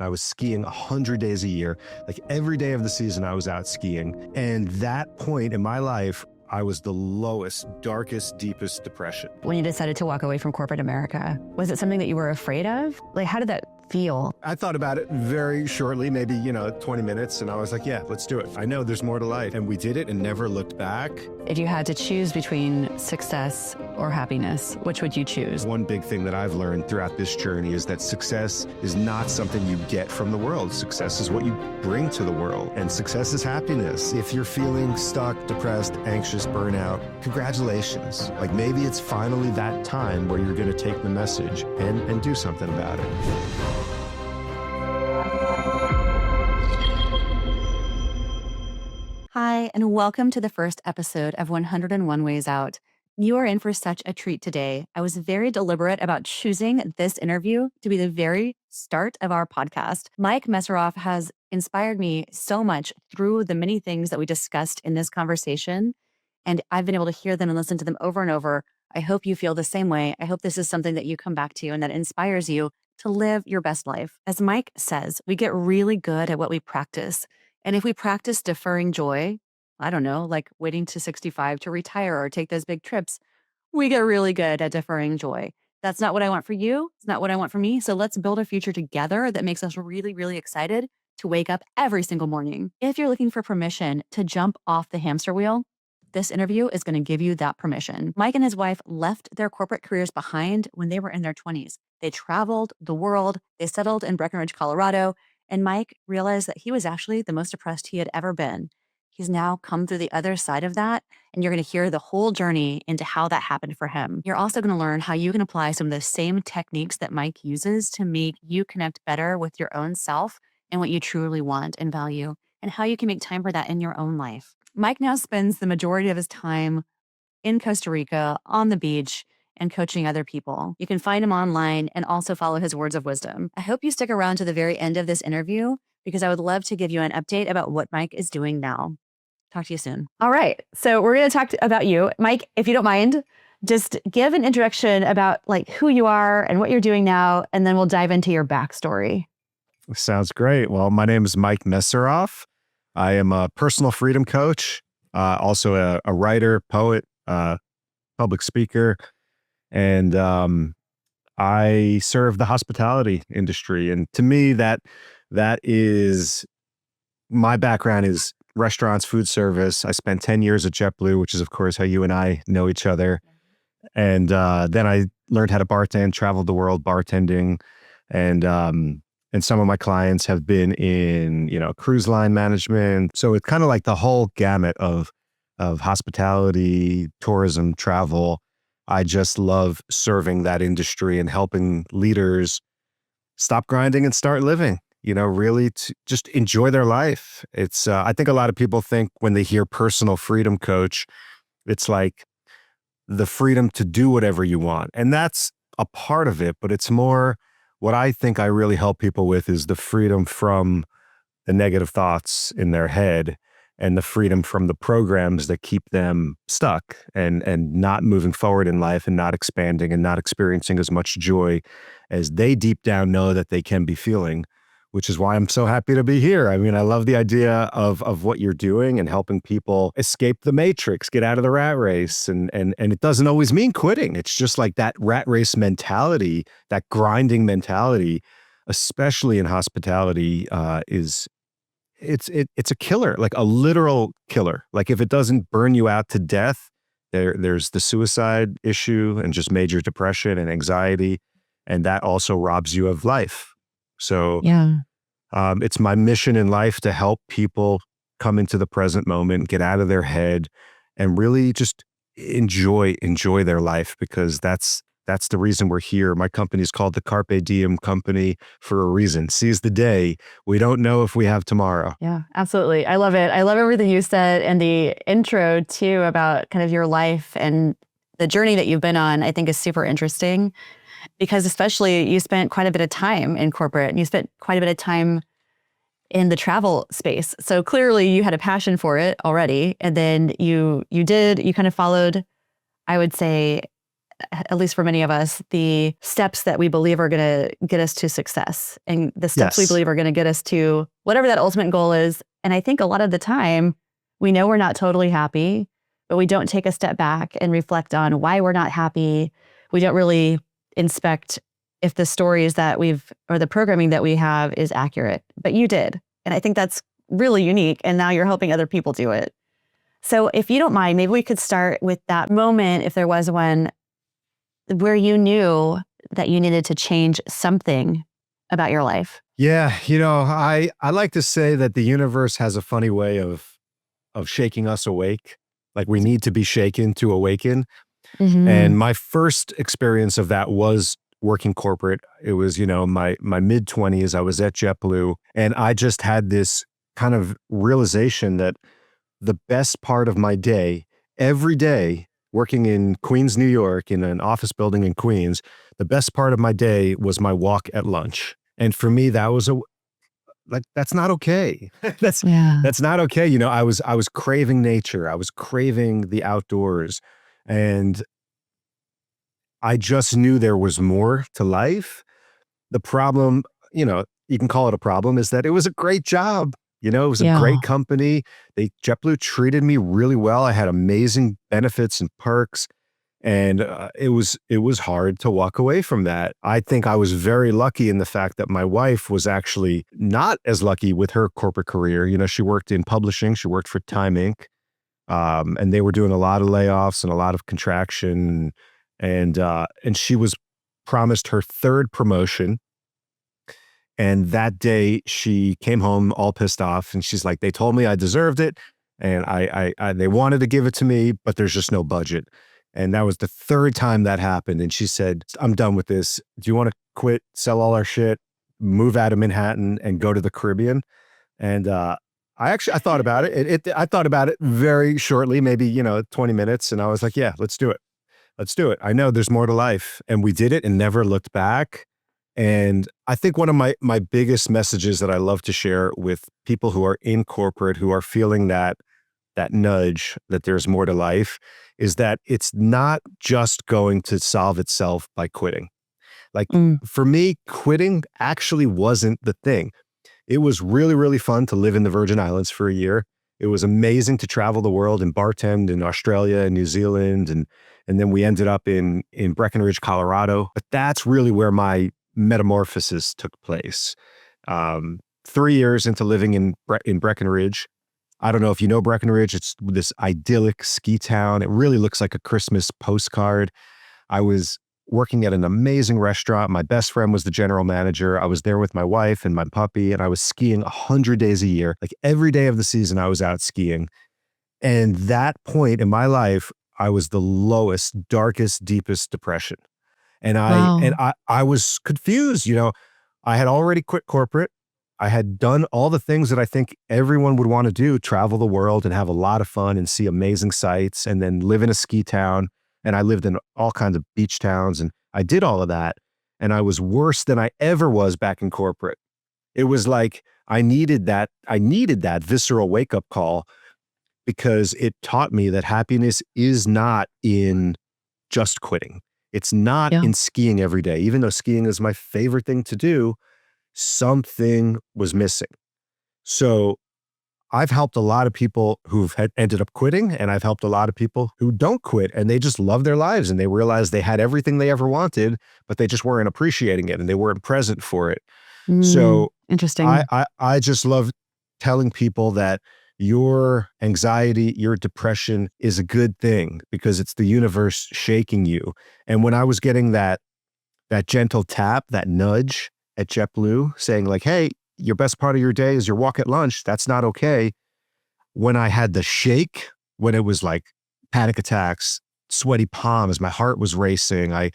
I was skiing 100 days a year. Like every day of the season, I was out skiing. And that point in my life, I was the lowest, darkest, deepest depression. When you decided to walk away from corporate America, was it something that you were afraid of? Like, how did that feel? I thought about it very shortly, maybe, 20 minutes. And I was like, yeah, let's do it. I know there's more to life. And we did it and never looked back. If you had to choose between success or happiness, which would you choose? One big thing that I've learned throughout this journey is that success is not something you get from the world. Success is what you bring to the world. And success is happiness. If you're feeling stuck, depressed, anxious, burnout, congratulations. Like maybe it's finally that time where you're going to take the message and do something about it. Hi, and welcome to the first episode of 101 Ways Out. You are in for such a treat today. I was very deliberate about choosing this interview to be the very start of our podcast. Mike Messeroff has inspired me so much through the many things that we discussed in this conversation, and I've been able to hear them and listen to them over and over. I hope you feel the same way. I hope this is something that you come back to and that inspires you to live your best life. As Mike says, we get really good at what we practice. And if we practice deferring joy, I don't know, like waiting to 65 to retire or take those big trips, we get really good at deferring joy. That's not what I want for you. It's not what I want for me. So let's build a future together that makes us really, really excited to wake up every single morning. If you're looking for permission to jump off the hamster wheel, this interview is going to give you that permission. Mike and his wife left their corporate careers behind when they were in their 20s. They traveled the world. They settled in Breckenridge, Colorado. And Mike realized that he was actually the most depressed he had ever been. He's now come through the other side of that, and you're going to hear the whole journey into how that happened for him. You're also going to learn how you can apply some of the same techniques that Mike uses to make you connect better with your own self and what you truly want and value, and how you can make time for that in your own life. Mike now spends the majority of his time in Costa Rica on the beach and coaching other people. You can find him online and also follow his words of wisdom. I hope you stick around to the very end of this interview because I would love to give you an update about what Mike is doing now. Talk to you soon. All right. So we're going to talk about you. Mike, if you don't mind, just give an introduction about like who you are and what you're doing now, and then we'll dive into your backstory. Sounds great. Well, my name is Mike Messeroff. I am a personal freedom coach, also a writer, poet, public speaker, and I serve the hospitality industry. And to me, that is my background is restaurants, food service. I spent 10 years at JetBlue, which is, of course, how you and I know each other. And then I learned how to bartend, traveled the world bartending. And some of my clients have been in, cruise line management. So it's kind of like the whole gamut of hospitality, tourism, travel. I just love serving that industry and helping leaders stop grinding and start living. Really to just enjoy their life. It's, I think a lot of people think when they hear personal freedom coach, it's like the freedom to do whatever you want. And that's a part of it, but it's more what I think I really help people with is the freedom from the negative thoughts in their head and the freedom from the programs that keep them stuck and not moving forward in life and not expanding and not experiencing as much joy as they deep down know that they can be feeling. Which is why I'm so happy to be here. I mean, I love the idea of what you're doing and helping people escape the matrix, get out of the rat race. And it doesn't always mean quitting. It's just like that rat race mentality, that grinding mentality, especially in hospitality, it's a killer, like a literal killer. Like if it doesn't burn you out to death, there's the suicide issue and just major depression and anxiety. And that also robs you of life. So Yeah. It's my mission in life to help people come into the present moment, get out of their head, and really just enjoy their life because that's the reason we're here. My company is called the Carpe Diem Company for a reason. Seize the day. We don't know if we have tomorrow. Yeah, absolutely. I love it. I love everything you said and the intro too about kind of your life and the journey that you've been on, I think is super interesting. Because especially you spent quite a bit of time in corporate and you spent quite a bit of time in the travel space. So clearly you had a passion for it already. And then you kind of followed, I would say, at least for many of us, the steps that we believe are going to get us to success and the steps we Yes. believe are going to get us to whatever that ultimate goal is. And I think a lot of the time we know we're not totally happy, but we don't take a step back and reflect on why we're not happy. We don't really inspect if the stories that or the programming that we have is accurate, but you did. And I think that's really unique. And now you're helping other people do it. So if you don't mind, maybe we could start with that moment, if there was one, where you knew that you needed to change something about your life. Yeah. I like to say that the universe has a funny way of shaking us awake. Like we need to be shaken to awaken. Mm-hmm. And my first experience of that was working corporate. It was, my mid-20s. I was at JetBlue, and I just had this kind of realization that the best part of my day, every day, working in Queens, New York, in an office building in Queens, the best part of my day was my walk at lunch. And for me, that was that's not okay. that's Yeah. that's not okay. I was craving nature. I was craving the outdoors, and I just knew there was more to life. The problem, you can call it a problem, is that it was a great job. It was a Yeah. great company. JetBlue treated me really well. I had amazing benefits and perks, and it was hard to walk away from that. I think I was very lucky in the fact that my wife was actually not as lucky with her corporate career. She worked in publishing. She worked for Time Inc. And they were doing a lot of layoffs and a lot of contraction, and she was promised her third promotion. And that day she came home all pissed off, and she's like, "They told me I deserved it, and they wanted to give it to me, but there's just no budget." And that was the third time that happened. And she said, "I'm done with this. Do you want to quit, sell all our shit, move out of Manhattan, and go to the Caribbean?" And I thought about it. I thought about it very shortly, maybe 20 minutes, and I was like, "Yeah, let's do it. Let's do it. I know there's more to life." And we did it and never looked back. And I think one of my biggest messages that I love to share with people who are in corporate, who are feeling that nudge that there's more to life, is that it's not just going to solve itself by quitting. Like Mm. for me, quitting actually wasn't the thing. It was really, really fun to live in the Virgin Islands for a year. It was amazing to travel the world and bartend in Australia and New Zealand, and then we ended up in Breckenridge, Colorado. But that's really where my metamorphosis took place. 3 years into living in Breckenridge. I don't know if you know Breckenridge. It's this idyllic ski town. It really looks like a Christmas postcard. I was working at an amazing restaurant. My best friend was the general manager. I was there with my wife and my puppy, and I was skiing 100 days a year. Like every day of the season, I was out skiing. And that point in my life, I was the lowest, darkest, deepest depression. And I and Wow. I I was confused. I had already quit corporate. I had done all the things that I think everyone would want to do, travel the world and have a lot of fun and see amazing sights and then live in a ski town. And I lived in all kinds of beach towns, and I did all of that. And I was worse than I ever was back in corporate. It was like I needed that visceral wake-up call, because it taught me that happiness is not in just quitting. It's not Yeah. in skiing every day. Even though skiing is my favorite thing to do, something was missing. So I've helped a lot of people who've ended up quitting, and I've helped a lot of people who don't quit and they just love their lives and they realize they had everything they ever wanted, but they just weren't appreciating it and they weren't present for it. Mm. So I, Interesting. I, I just love telling people that your anxiety, your depression is a good thing because it's the universe shaking you. And when I was getting that gentle tap, that nudge at JetBlue saying like, "Hey, your best part of your day is your walk at lunch. That's not okay." When I had the shake, when it was like panic attacks, sweaty palms, my heart was racing. I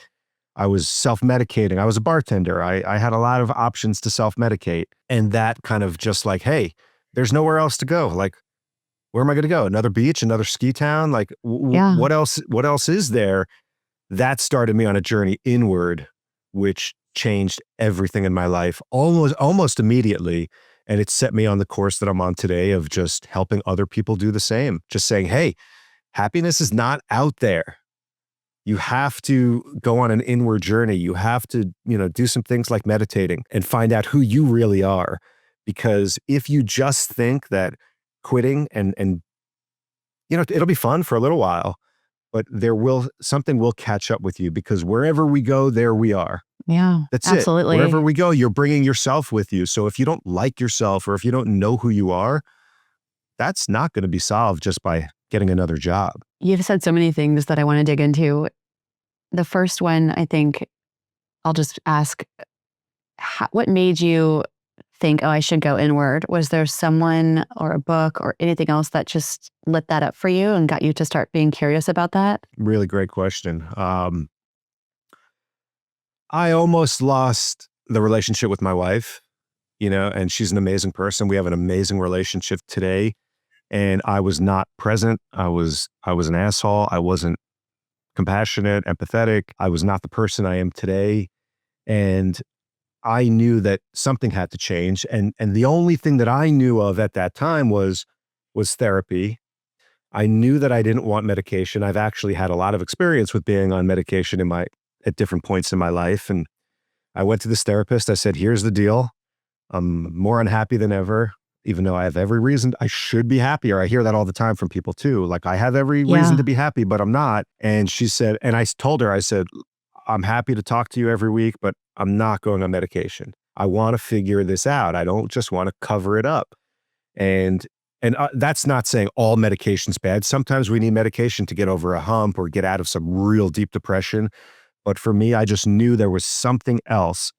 was self-medicating. I was a bartender. I had a lot of options to self-medicate. And that kind of just like, hey, there's nowhere else to go. Like, where am I going to go? Another beach, another ski town? Like, Yeah. what else is there? That started me on a journey inward, which changed everything in my life almost immediately. And it set me on the course that I'm on today of just helping other people do the same. Just saying, hey, happiness is not out there. You have to go on an inward journey. You have to, do some things like meditating and find out who you really are. Because if you just think that quitting and it'll be fun for a little while, but something will catch up with you, because wherever we go, there we are. Yeah, That's it. absolutely. Wherever we go, you're bringing yourself with you. So if you don't like yourself, or if you don't know who you are, that's not going to be solved just by getting another job. You've said so many things that I want to dig into. The first one, I think I'll just ask, what made you think, oh, I should go inward? Was there someone or a book or anything else that just lit that up for you and got you to start being curious about that? Really great question. I almost lost the relationship with my wife, and she's an amazing person. We have an amazing relationship today, and I was not present. I was an asshole. I wasn't compassionate, empathetic. I was not the person I am today. And I knew that something had to change. And the only thing that I knew of at that time was therapy. I knew that I didn't want medication. I've actually had a lot of experience with being on medication at different points in my life. And I went to this therapist. I said, here's the deal. I'm more unhappy than ever, even though I have every reason I should be happier. I hear that all the time from people too. Like, I have every reason to be happy, but I'm not. And she said, and I told her, I said, I'm happy to talk to you every week, but I'm not going on medication. I want to figure this out. I don't just want to cover it up. And that's not saying all medication's bad. Sometimes we need medication to get over a hump or get out of some real deep depression. But for me, I just knew there was something else.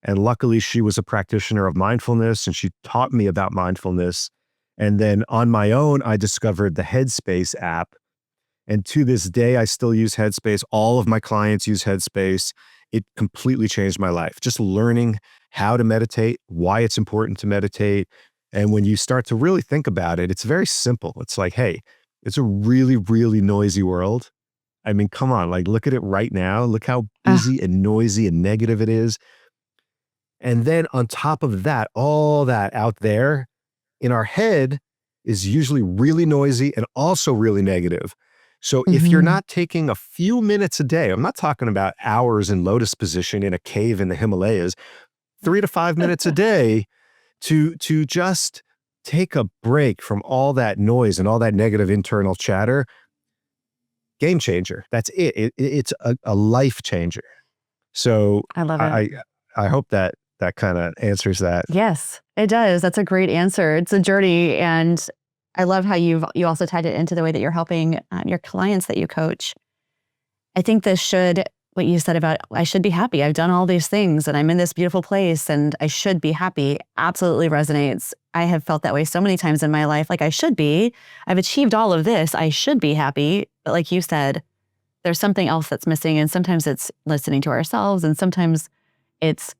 And luckily, she was a practitioner of mindfulness, and she taught me about mindfulness. And then on my own, I discovered the Headspace app. And to this day, I still use Headspace. All of my clients use Headspace. It completely changed my life. Just learning how to meditate, why it's important to meditate. And when you start to really think about it, it's very simple. It's like, hey, it's a really, really noisy world. I mean, come on, like, look at it right now. Look how busy and noisy and negative it is. And then on top of that, all that out there in our head is usually really noisy and also really negative. So if you're not taking a few minutes a day, I'm not talking about hours in lotus position in a cave in the Himalayas, 3 to 5 minutes a day to just take a break from all that noise and all that negative internal chatter, game changer. That's it. It's a life changer. So I love it. I hope that kind of answers that. Yes, it does. That's a great answer. It's a journey. And I love how you also tied it into the way that you're helping your clients that you coach. I think what you said about, I should be happy. I've done all these things and I'm in this beautiful place and I should be happy, absolutely resonates. I have felt that way so many times in my life. Like, I should be. I've achieved all of this. I should be happy. But like you said, there's something else that's missing. And sometimes it's listening to ourselves. And sometimes it's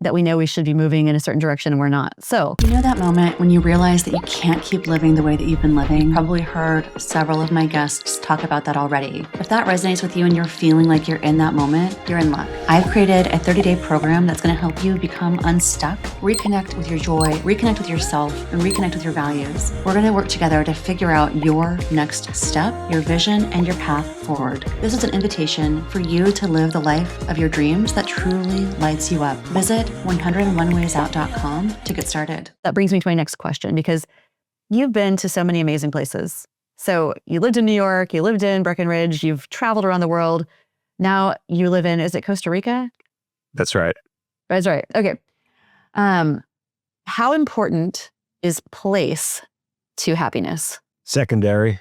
that we know we should be moving in a certain direction and we're not. So, you know that moment when you realize that you can't keep living the way that you've been living? You've probably heard several of my guests talk about that already. If that resonates with you and you're feeling like you're in that moment, you're in luck. I've created a 30-day program that's going to help you become unstuck, reconnect with your joy, reconnect with yourself, and reconnect with your values. We're going to work together to figure out your next step, your vision, and your path forward. This is an invitation for you to live the life of your dreams that truly lights you up. Visit 101waysout.com to get started. That brings me to my next question, because you've been to so many amazing places. So you lived in New York, you lived in Breckenridge, you've traveled around the world. Now you live in, is it Costa Rica? That's right. That's right. Okay. How important is place to happiness? Secondary.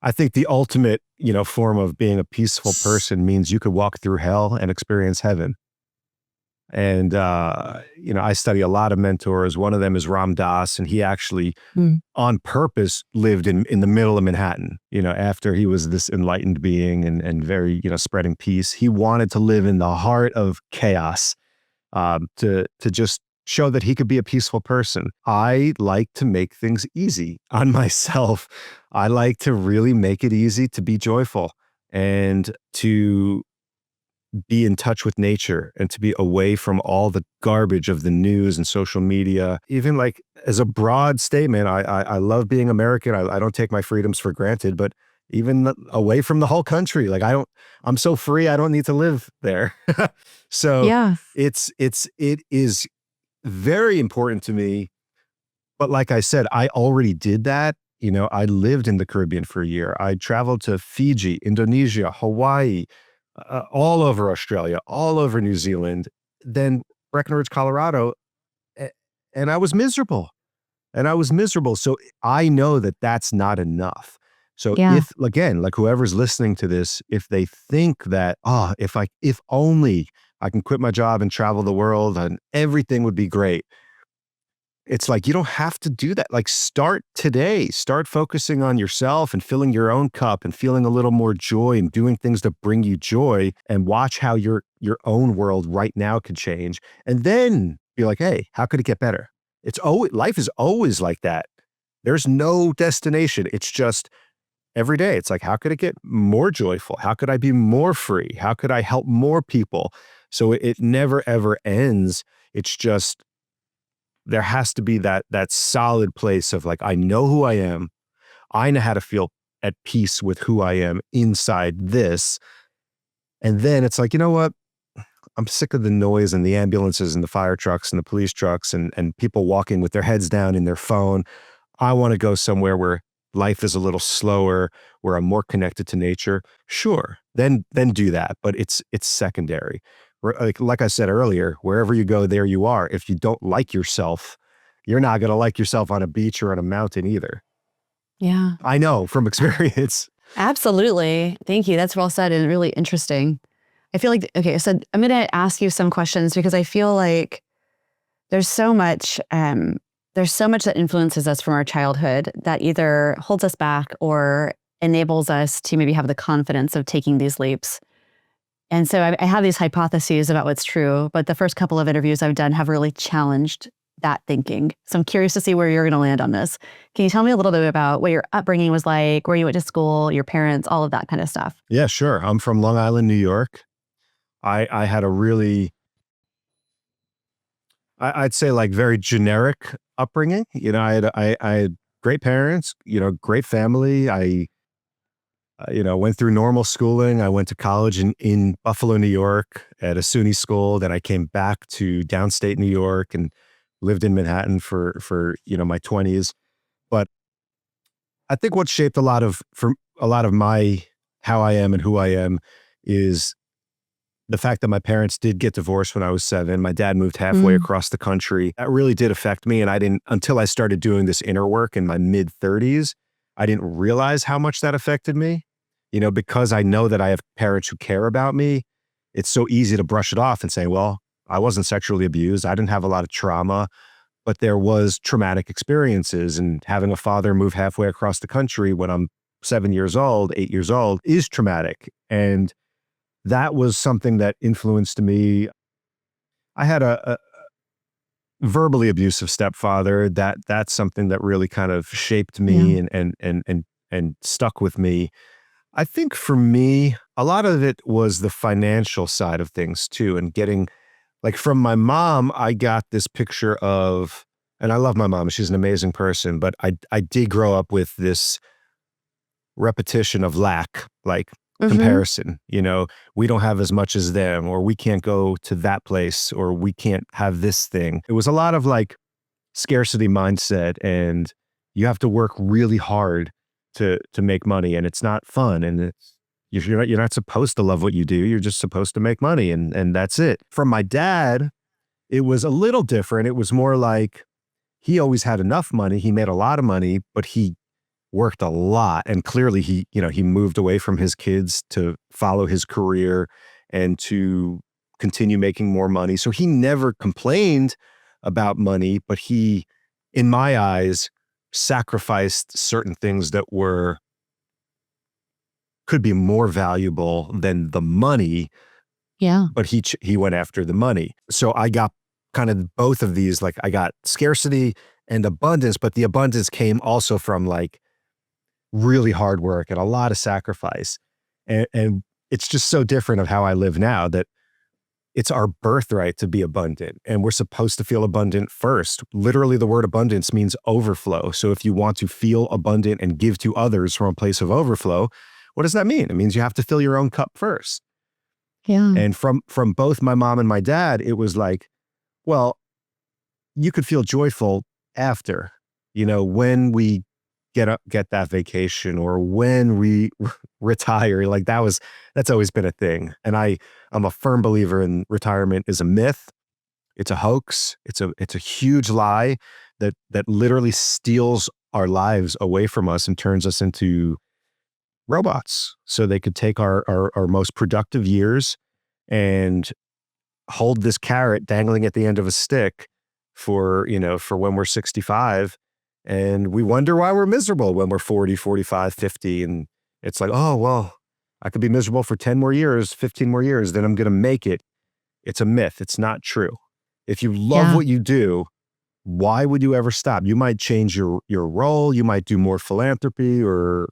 I think the ultimate, form of being a peaceful person means you could walk through hell and experience heaven. And, I study a lot of mentors. One of them is Ram Dass, and he actually on purpose lived in the middle of Manhattan, after he was this enlightened being and very, spreading peace. He wanted to live in the heart of chaos, to just show that he could be a peaceful person. I like to make things easy on myself. I like to really make it easy to be joyful and to be in touch with nature and to be away from all the garbage of the news and social media. Even like as a broad statement, I love being American. I don't take my freedoms for granted, but even away from the whole country. Like I'm so free, I don't need to live there. So Yeah. it is very important to me. But like I said, I already did that. I lived in the Caribbean for a year. I traveled to Fiji, Indonesia, Hawaii, all over Australia, all over New Zealand, then Breckenridge, Colorado, a- and I was miserable. And I was miserable. So I know that that's not enough. So Yeah. if, again, like whoever's listening to this, if they think that, if only I can quit my job and travel the world and everything would be great. It's like, you don't have to do that. Like, start today. Start focusing on yourself and filling your own cup and feeling a little more joy and doing things that bring you joy, and watch how your own world right now could change. And then be like, hey, how could it get better? Life is always like that. There's no destination. It's just every day. It's like, how could it get more joyful? How could I be more free? How could I help more people? So it never ever ends. It's just, there has to be that solid place of like, I know who I am. I know how to feel at peace with who I am inside this. And then it's like, you know what? I'm sick of the noise and the ambulances and the fire trucks and the police trucks and people walking with their heads down in their phone. I want to go somewhere where life is a little slower, where I'm more connected to nature. Sure, then do that, but it's secondary. Like I said earlier, wherever you go, there you are. If you don't like yourself, you're not going to like yourself on a beach or on a mountain either. Yeah. I know from experience. Absolutely. Thank you. That's well said and really interesting. I feel like, okay, so I'm going to ask you some questions because I feel like there's so much that influences us from our childhood that either holds us back or enables us to maybe have the confidence of taking these leaps. And so I have these hypotheses about what's true, but the first couple of interviews I've done have really challenged that thinking. So I'm curious to see where you're going to land on this. Can you tell me a little bit about what your upbringing was like, where you went to school, your parents, all of that kind of stuff? Yeah, sure. I'm from Long Island, New York. I had a really, I'd say, like, very generic upbringing. I had great parents, great family. I went through normal schooling. I went to college in Buffalo, New York at a SUNY school. Then I came back to downstate New York and lived in Manhattan for my 20s. But I think what shaped for a lot of my how I am and who I am is the fact that my parents did get divorced when I was 7. My dad moved halfway Mm, across the country. That really did affect me. And I didn't, until I started doing this inner work in my mid 30s, I didn't realize how much that affected me. Because I know that I have parents who care about me, it's so easy to brush it off and say, well, I wasn't sexually abused. I didn't have a lot of trauma, but there was traumatic experiences. And having a father move halfway across the country when I'm 7 years old, 8 years old is traumatic. And that was something that influenced me. I had a verbally abusive stepfather. That's something that really kind of shaped yeah. me and stuck with me. I think for me, a lot of it was the financial side of things too, and getting, like, from my mom, I got this picture of, and I love my mom. She's an amazing person, but I did grow up with this repetition of lack, like Mm-hmm. comparison. We don't have as much as them, or we can't go to that place, or we can't have this thing. It was a lot of like scarcity mindset, and you have to work really hard to make money, and it's not fun, and you're not supposed to love what you do. You're just supposed to make money, and that's it. From my dad, it was a little different. It was more like he always had enough money. He made a lot of money, but he worked a lot. And clearly he moved away from his kids to follow his career and to continue making more money. So he never complained about money, but he, in my eyes, sacrificed certain things that could be more valuable than the money, Yeah. but he went after the money. So I got kind of both of these, like I got scarcity and abundance, but the abundance came also from like really hard work and a lot of sacrifice. And it's just so different of how I live now, that it's our birthright to be abundant, and we're supposed to feel abundant first. Literally, the word abundance means overflow. So if you want to feel abundant and give to others from a place of overflow, What does that mean? It means you have to fill your own cup first. Yeah. And from both my mom and my dad, it was like, well, you could feel joyful after, when we get that vacation or when we retire. Like that's always been a thing. And I'm a firm believer in retirement is a myth. It's a hoax. It's a huge lie that literally steals our lives away from us and turns us into robots so they could take our most productive years and hold this carrot dangling at the end of a stick for when we're 65, and we wonder why we're miserable when we're 40, 45, 50. And it's like, oh, well, I could be miserable for 10 more years, 15 more years, then I'm going to make it. It's a myth. It's not true. If you love what you do, why would you ever stop? You might change your role. You might do more philanthropy or,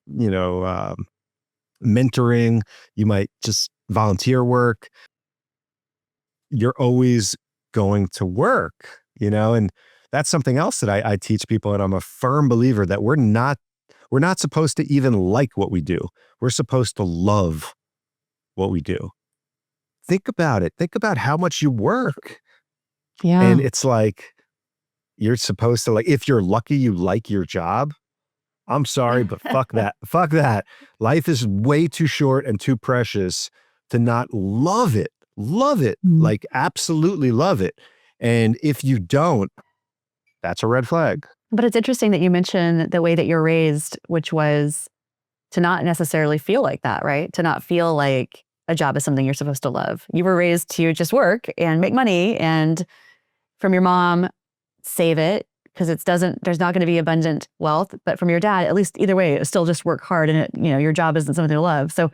mentoring. You might just volunteer work. You're always going to work, and that's something else that I teach people. And I'm a firm believer that we're not supposed to even like what we do. We're supposed to love what we do. Think about it. Think about how much you work. Yeah. And it's like, you're supposed to, like, if you're lucky, you like your job. I'm sorry, but fuck that. Fuck that. Life is way too short and too precious to not love it. Love it. Like, absolutely love it. And if you don't, that's a red flag. But it's interesting that you mentioned the way that you're raised, which was to not necessarily feel like that, right? To not feel like a job is something you're supposed to love. You were raised to just work and make money, and from your mom, save it, because there's not going to be abundant wealth. But from your dad, at least either way, it was still just work hard, and your job isn't something to love. So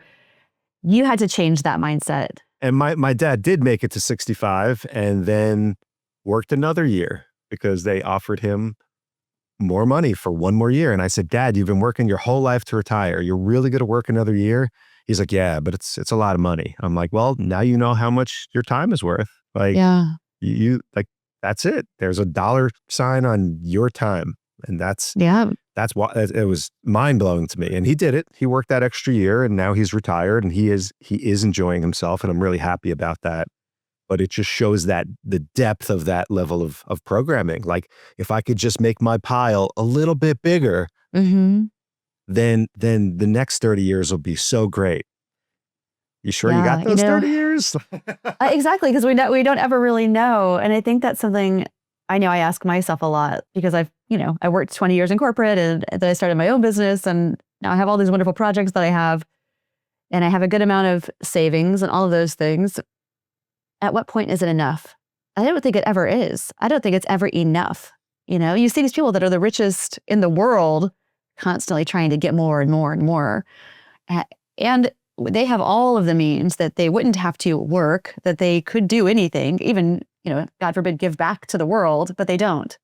you had to change that mindset. And my dad did make it to 65 and then worked another year because they offered him more money for one more year. And I said, Dad, you've been working your whole life to retire. You're really going to work another year? He's like, yeah, but it's a lot of money. I'm like, well, now you know how much your time is worth. Like, you like, that's it. There's a dollar sign on your time. And that's why it was mind blowing to me. And he did it. He worked that extra year and now he's retired and he is enjoying himself. And I'm really happy about that. But it just shows that the depth of that level of programming. Like, if I could just make my pile a little bit bigger, then the next 30 years will be so great. You sure you got those 30 years? Exactly, because we don't ever really know. And I think that's something I know I ask myself a lot, because I worked 20 years in corporate, and then I started my own business, and now I have all these wonderful projects that I have, and I have a good amount of savings and all of those things. At what point is it enough? I don't think it ever is. I don't think it's ever enough. You see these people that are the richest in the world constantly trying to get more and more and more. And they have all of the means that they wouldn't have to work, that they could do anything, even, God forbid, give back to the world, but they don't.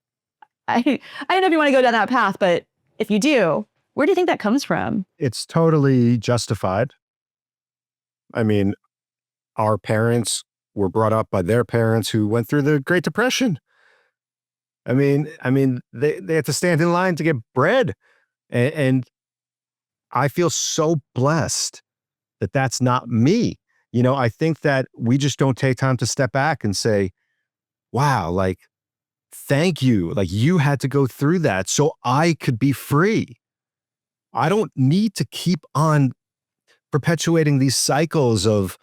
I don't know if you want to go down that path, but if you do, where do you think that comes from? It's totally justified. I mean, our parents were brought up by their parents who went through the Great Depression. I mean, they had to stand in line to get bread. And I feel so blessed that that's not me. I think that we just don't take time to step back and say, wow, like, thank you. Like, you had to go through that so I could be free. I don't need to keep on perpetuating these cycles of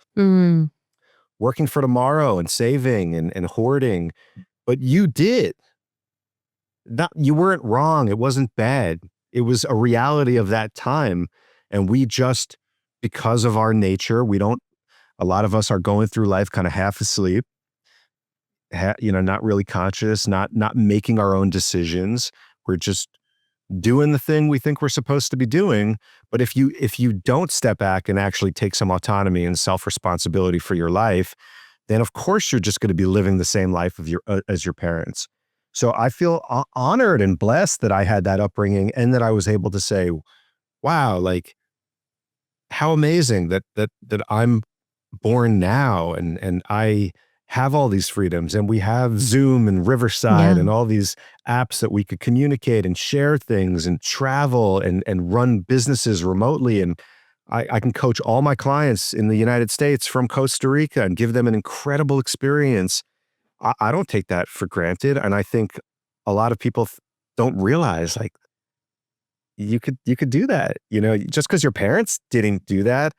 working for tomorrow and saving and hoarding. But you did. You weren't wrong. It wasn't bad. It was a reality of that time. And we just, because of our nature, a lot of us are going through life kind of half asleep, not really conscious, not making our own decisions. We're just doing the thing we think we're supposed to be doing. But if you don't step back and actually take some autonomy and self-responsibility for your life, then of course you're just going to be living the same life of as your parents. So I feel honored and blessed that I had that upbringing and that I was able to say, wow, like, how amazing that I'm born now and I have all these freedoms, and we have Zoom and Riverside and all these apps that we could communicate and share things and travel and run businesses remotely. And I can coach all my clients in the United States from Costa Rica and give them an incredible experience. I don't take that for granted. And I think a lot of people don't realize like you could do that. Just because your parents didn't do that,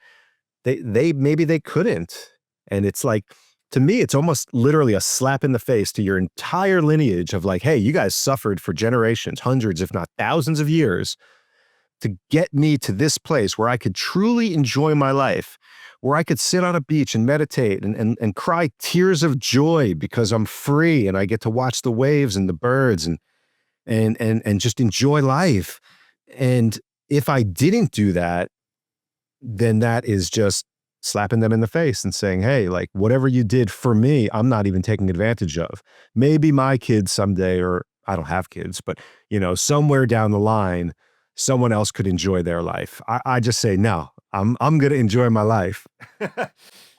they maybe they couldn't. And it's like, to me, it's almost literally a slap in the face to your entire lineage of like, hey, you guys suffered for generations, hundreds, if not thousands of years to get me to this place where I could truly enjoy my life, where I could sit on a beach and meditate and cry tears of joy because I'm free and I get to watch the waves and the birds and just enjoy life. And if I didn't do that, then that is just slapping them in the face and saying, hey, like whatever you did for me, I'm not even taking advantage of. Maybe my kids someday, or I don't have kids, but somewhere down the line, someone else could enjoy their life. I just say, no, I'm going to enjoy my life.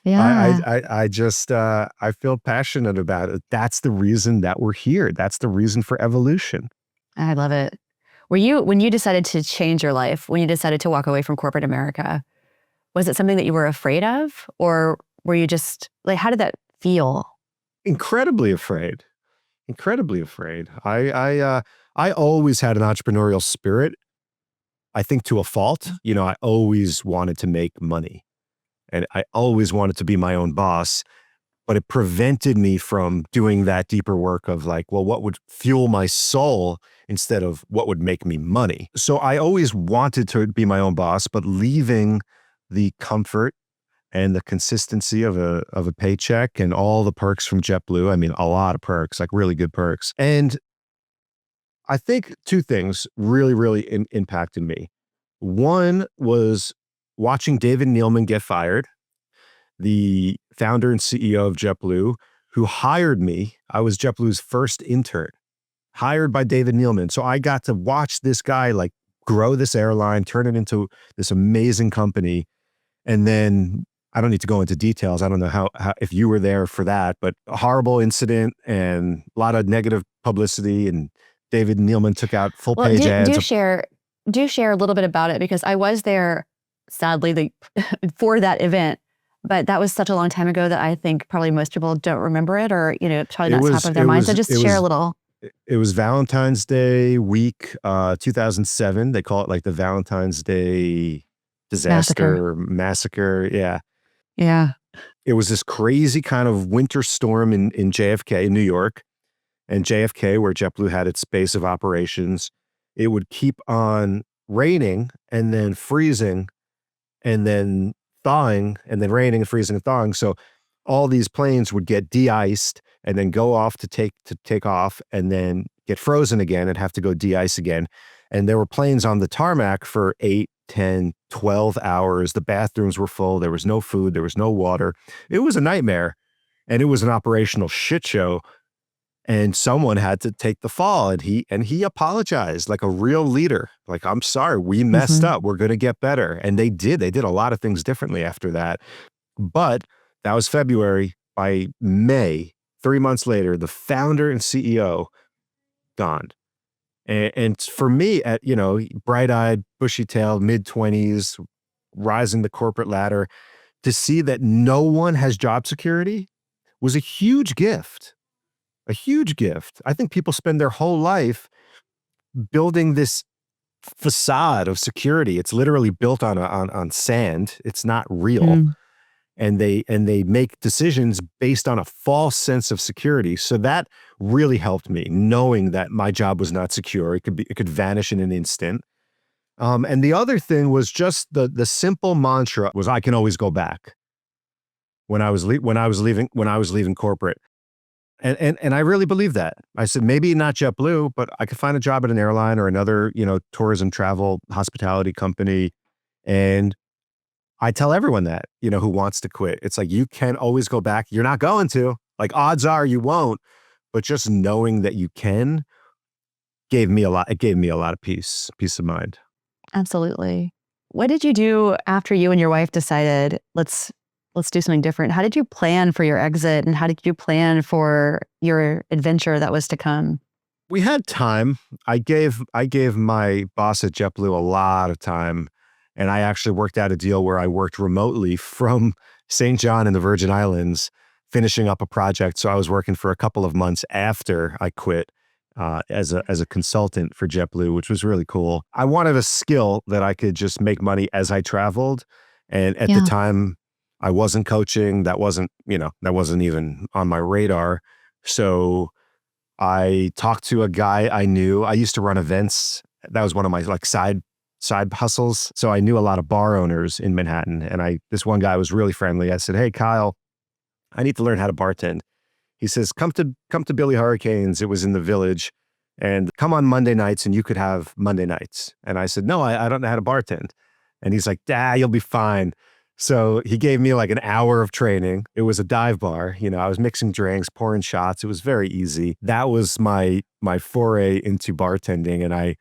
Yeah. I feel passionate about it. That's the reason that we're here. That's the reason for evolution. I love it. When you decided to change your life, when you decided to walk away from corporate America, was it something that you were afraid of, or were you just like, how did that feel? Incredibly afraid. Incredibly afraid. I always had an entrepreneurial spirit. I think to a fault. I always wanted to make money, and I always wanted to be my own boss. But it prevented me from doing that deeper work of like, well, what would fuel my soul instead of what would make me money? So I always wanted to be my own boss, but leaving the comfort and the consistency of a paycheck and all the perks from JetBlue. I mean, a lot of perks, like really good perks. And I think two things really, really impacted me. One was watching David Neeleman get fired, the founder and CEO of JetBlue, who hired me. I was JetBlue's first intern, hired by David Neeleman. So I got to watch this guy like grow this airline, turn it into this amazing company. And then I don't need to go into details. I don't know how if you were there for that, but a horrible incident and a lot of negative publicity. And David Neeleman took out full Well, page ads. do share a little bit about it, because I was there, sadly, for that event. But that was such a long time ago that I think probably most people don't remember it, or probably not top of their mind. So just share a little. It was Valentine's Day week, 2007. They call it like the Valentine's Day disaster massacre. Yeah. Yeah. It was this crazy kind of winter storm in JFK, in New York, and JFK, where JetBlue had its base of operations. It would keep on raining and then freezing and then thawing and then raining and freezing and thawing. So all these planes would get de-iced and then go off to take off and then get frozen again and have to go de-ice again. And there were planes on the tarmac for 8, 10, 12 hours. The bathrooms were full. There was no food. There was no water. It was a nightmare, and it was an operational shit show. And someone had to take the fall, and he apologized like a real leader. Like, I'm sorry, we messed up. We're going to get better. And they did. They did a lot of things differently after that. But that was February. By May, 3 months later, the founder and CEO gone. And for me, at bright-eyed, bushy-tailed, mid-20s, rising the corporate ladder, to see that no one has job security was a huge gift. A huge gift. I think people spend their whole life building this facade of security. It's literally built on sand. It's not real. And they make decisions based on a false sense of security. So that really helped me, knowing that my job was not secure. It could vanish in an instant. And the other thing was just the simple mantra was, I can always go back. When I was leaving corporate. And I really believe that. I said, maybe not JetBlue, but I could find a job at an airline or another, tourism, travel, hospitality company. And I tell everyone that, who wants to quit. It's like, you can always go back. You're not going to. Like, odds are you won't. But just knowing that you can gave me a lot. It gave me a lot of peace of mind. Absolutely. What did you do after you and your wife decided, let's do something different? How did you plan for your exit, and how did you plan for your adventure that was to come? We had time. I gave my boss at JetBlue a lot of time, And I actually worked out a deal where I worked remotely from St. John in the Virgin Islands, finishing up a project. So I was working for a couple of months after I quit as a consultant for JetBlue, which was really cool. I wanted a skill that I could just make money as I traveled. And at the Yeah. time, I wasn't coaching. That wasn't, that wasn't even on my radar. So I talked to a guy I knew. I used to run events. That was one of my like side hustles. So I knew a lot of bar owners in Manhattan. And this one guy was really friendly. I said, "Hey, Kyle, I need to learn how to bartend." He says, come to Billy Hurricanes. It was in the Village, and come on Monday nights and you could have Monday nights. And I said, "No, I don't know how to bartend." And he's like, you'll be fine." So he gave me like an hour of training. It was a dive bar. I was mixing drinks, pouring shots. It was very easy. That was my foray into bartending. And I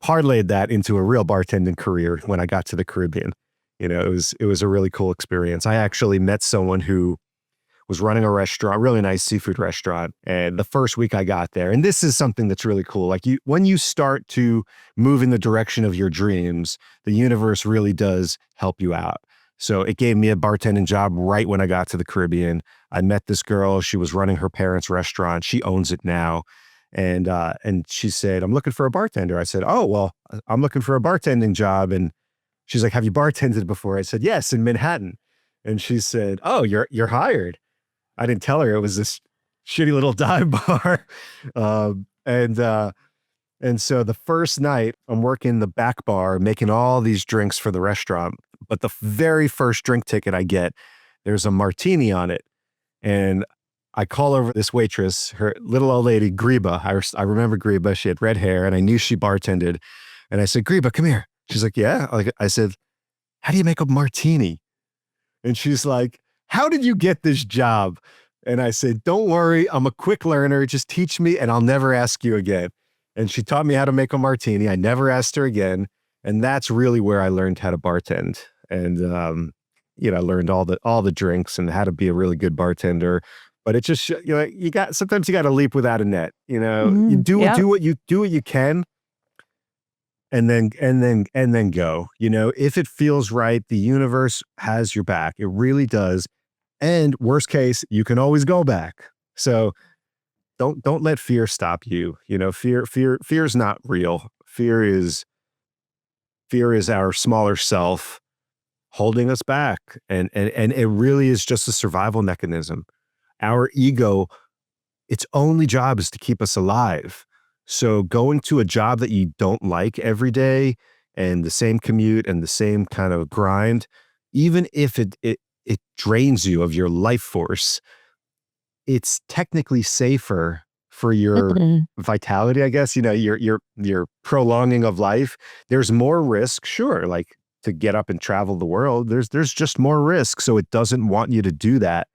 parlayed that into a real bartending career when I got to the Caribbean. It was a really cool experience. I actually met someone who was running a restaurant, really nice seafood restaurant. And the first week I got there, and this is something that's really cool. Like when you start to move in the direction of your dreams, the universe really does help you out. So it gave me a bartending job right when I got to the Caribbean. I met this girl. She was running her parents' restaurant. She owns it now. And she said, "I'm looking for a bartender." I said, "Oh, well, I'm looking for a bartending job." And she's like, "Have you bartended before?" I said, "Yes, in Manhattan." And she said, "Oh, you're hired." I didn't tell her it was this shitty little dive bar. Um, and, uh, and so the first night I'm working the back bar, making all these drinks for the restaurant. But the very first drink ticket I get, there's a martini on it. And I call over this waitress, her little old lady, Greba. I remember Greba. She had red hair and I knew she bartended. And I said, "Greba, come here." She's like, "Yeah." I said, "How do you make a martini?" And she's like, "How did you get this job?" And I said, "Don't worry, I'm a quick learner. Just teach me and I'll never ask you again." And she taught me how to make a martini. I never asked her again. And that's really where I learned how to bartend. And, I learned all the drinks and how to be a really good bartender. But it just, sometimes you got to leap without a net. You Yeah. do what you can, and then go. If it feels right, the universe has your back. It really does. And worst case, you can always go back. So don't let fear stop you. Fear is not real. Fear is our smaller self holding us back. And it really is just a survival mechanism. Our ego, its only job is to keep us alive. So going to a job that you don't like every day and the same commute and the same kind of grind, even if it drains you of your life force, it's technically safer for your Mhm. vitality, I guess, your prolonging of life. There's more risk, sure, like to get up and travel the world. There's just more risk. So it doesn't want you to do that.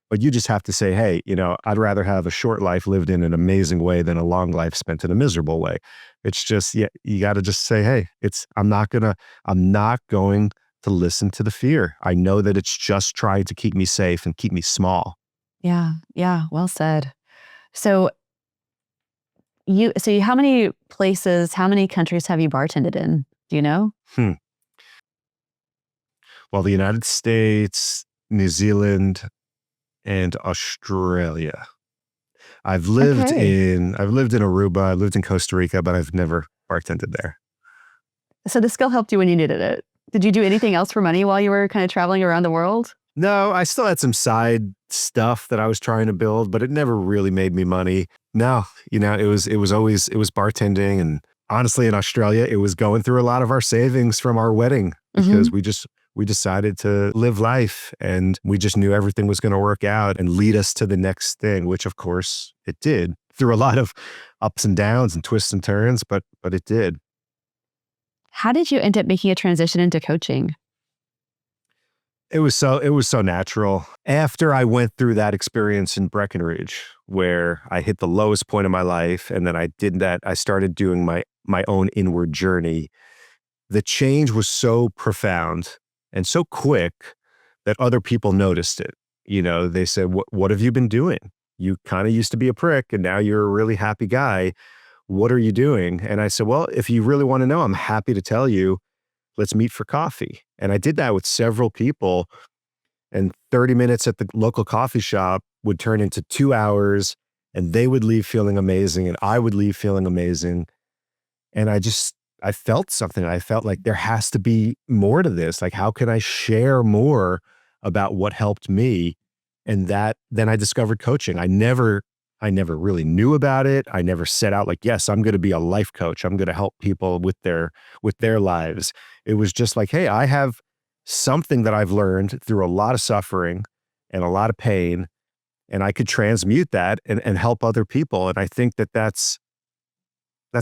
But you just have to say, "Hey, I'd rather have a short life lived in an amazing way than a long life spent in a miserable way." It's just, yeah, you got to just say, "Hey, I'm not going to listen to the fear. I know that it's just trying to keep me safe and keep me small." Yeah. Yeah. Well said. So how many places, how many countries have you bartended in? Do you know? Hmm. Well, the United States, New Zealand, and Australia. Okay. I've lived in Aruba, I lived in Costa Rica, but I've never bartended there. So the skill helped you when you needed it. Did you do anything else for money while you were kind of traveling around the world? No, I still had some side stuff that I was trying to build, but it never really made me money. No, it was bartending, and honestly in Australia, it was going through a lot of our savings from our wedding because Hmm. we decided to live life and we just knew everything was going to work out and lead us to the next thing, which of course it did through a lot of ups and downs and twists and turns, but it did. How did you end up making a transition into coaching? It was so natural. After I went through that experience in Breckenridge, where I hit the lowest point of my life, and then I started doing my own inward journey. The change was so profound and so quick that other people noticed it. They said, "What have you been doing? You kind of used to be a prick, and now you're a really happy guy. What are you doing?" And I said, "Well, if you really want to know, I'm happy to tell you. let's meet for coffee. And I did that with several people, and 30 minutes at the local coffee shop would turn into 2 hours, and they would leave feeling amazing and I would leave feeling amazing. And I felt something. I felt like there has to be more to this. Like, how can I share more about what helped me? And then I discovered coaching. I never really knew about it. I never set out like, yes, I'm going to be a life coach. I'm going to help people with their lives. It was just like, hey, I have something that I've learned through a lot of suffering and a lot of pain, and I could transmute that and help other people. And I think that's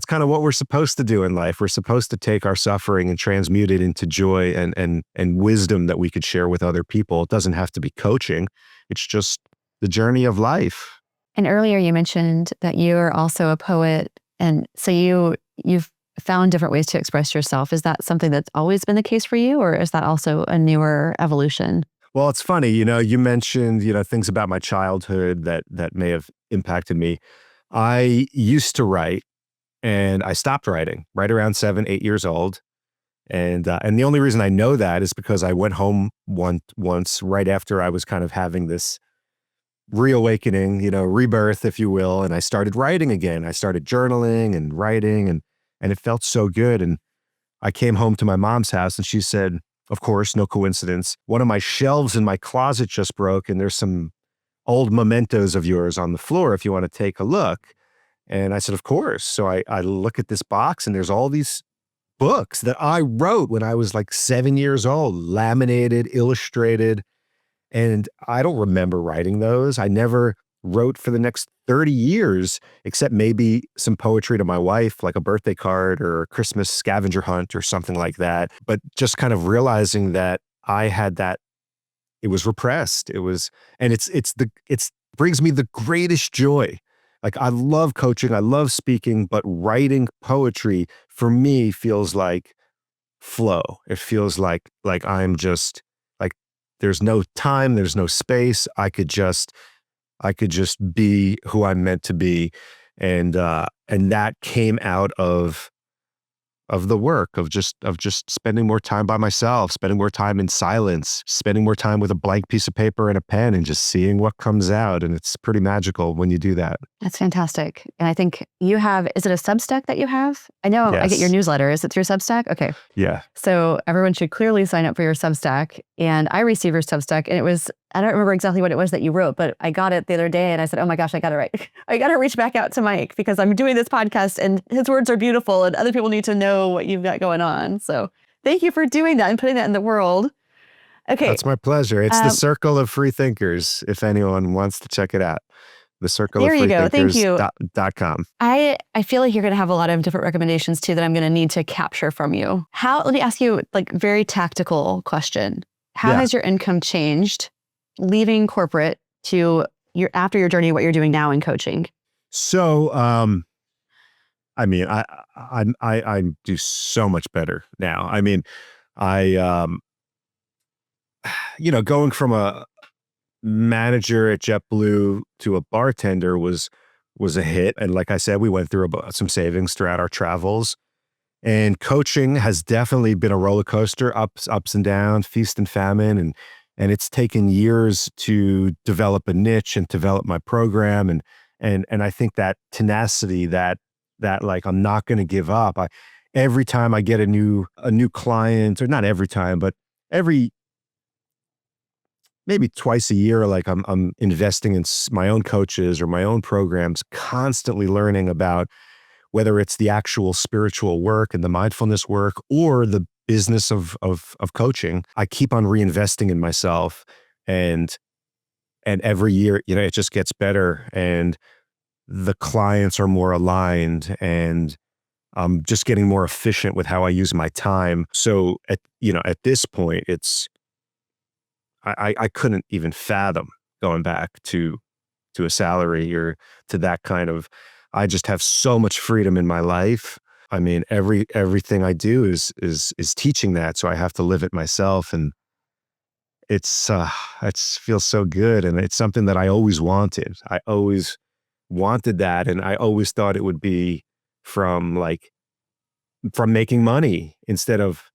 kind of what we're supposed to do in life. We're supposed to take our suffering and transmute it into joy and wisdom that we could share with other people. It doesn't have to be coaching. It's just the journey of life. And earlier you mentioned that you're also a poet. And so you've found different ways to express yourself. Is that something that's always been the case for you, or is that also a newer evolution? Well, it's funny, you mentioned, things about my childhood that may have impacted me. I used to write, and I stopped writing right around 7, 8 years old. And the only reason I know that is because I went home once right after I was kind of having this reawakening, rebirth, if you will. And I started writing again. I started journaling and writing, and it felt so good. And I came home to my mom's house and she said, of course, no coincidence, one of my shelves in my closet just broke and there's some old mementos of yours on the floor if you want to take a look. And I said, of course. So I look at this box and there's all these books that I wrote when I was like 7 years old, laminated, illustrated. And I don't remember writing those. I never wrote for the next 30 years, except maybe some poetry to my wife, like a birthday card or a Christmas scavenger hunt or something like that. But just kind of realizing that I had that, it was repressed. And it's brings me the greatest joy. Like, I love coaching, I love speaking, but writing poetry for me feels like flow. It feels like I'm just like, there's no time, there's no space. I could just be who I'm meant to be. And that came out of the work of just spending more time by myself, spending more time in silence, spending more time with a blank piece of paper and a pen and just seeing what comes out. And it's pretty magical when you do that. That's fantastic. And I think you have, is it a Substack that you have? I know I get your Yes. newsletter. Is it through Substack? Okay. Yeah. So everyone should clearly sign up for your Substack. And I received your Substack, and it was, I don't remember exactly what it was that you wrote, but I got it the other day and I said, oh my gosh, I got to write. I got to reach back out to Mike because I'm doing this podcast and his words are beautiful and other people need to know what you've got going on. So thank you for doing that and putting that in the world. Okay. That's my pleasure. It's the Circle of Free Thinkers, if anyone wants to check it out. The Circle of There you Free go. Thank you. Thinkers.com. I feel like you're going to have a lot of different recommendations too that I'm going to need to capture from you. Let me ask you like very tactical question. How Yeah. has your income changed leaving corporate to after your journey, what you're doing now in coaching? So, I mean, I do so much better now. I mean, I going from a manager at JetBlue to a bartender was a hit. And like I said, we went through some savings throughout our travels. And coaching has definitely been a roller coaster, ups and downs, feast and famine, and it's taken years to develop a niche and develop my program, and I think that tenacity, that like, I'm not going to give up. Every time I get a new client, or not every time, but every maybe twice a year, like I'm investing in my own coaches or my own programs, constantly learning about whether it's the actual spiritual work and the mindfulness work or the business of coaching. I keep on reinvesting in myself, and every year, it just gets better, and the clients are more aligned, and I'm just getting more efficient with how I use my time. So at this point, I couldn't even fathom going back to a salary or to that kind of. I just have so much freedom in my life. I mean, everything I do is teaching that, so I have to live it myself, and it feels so good, and it's something that I always wanted. I always wanted that, and I always thought it would be from making money instead of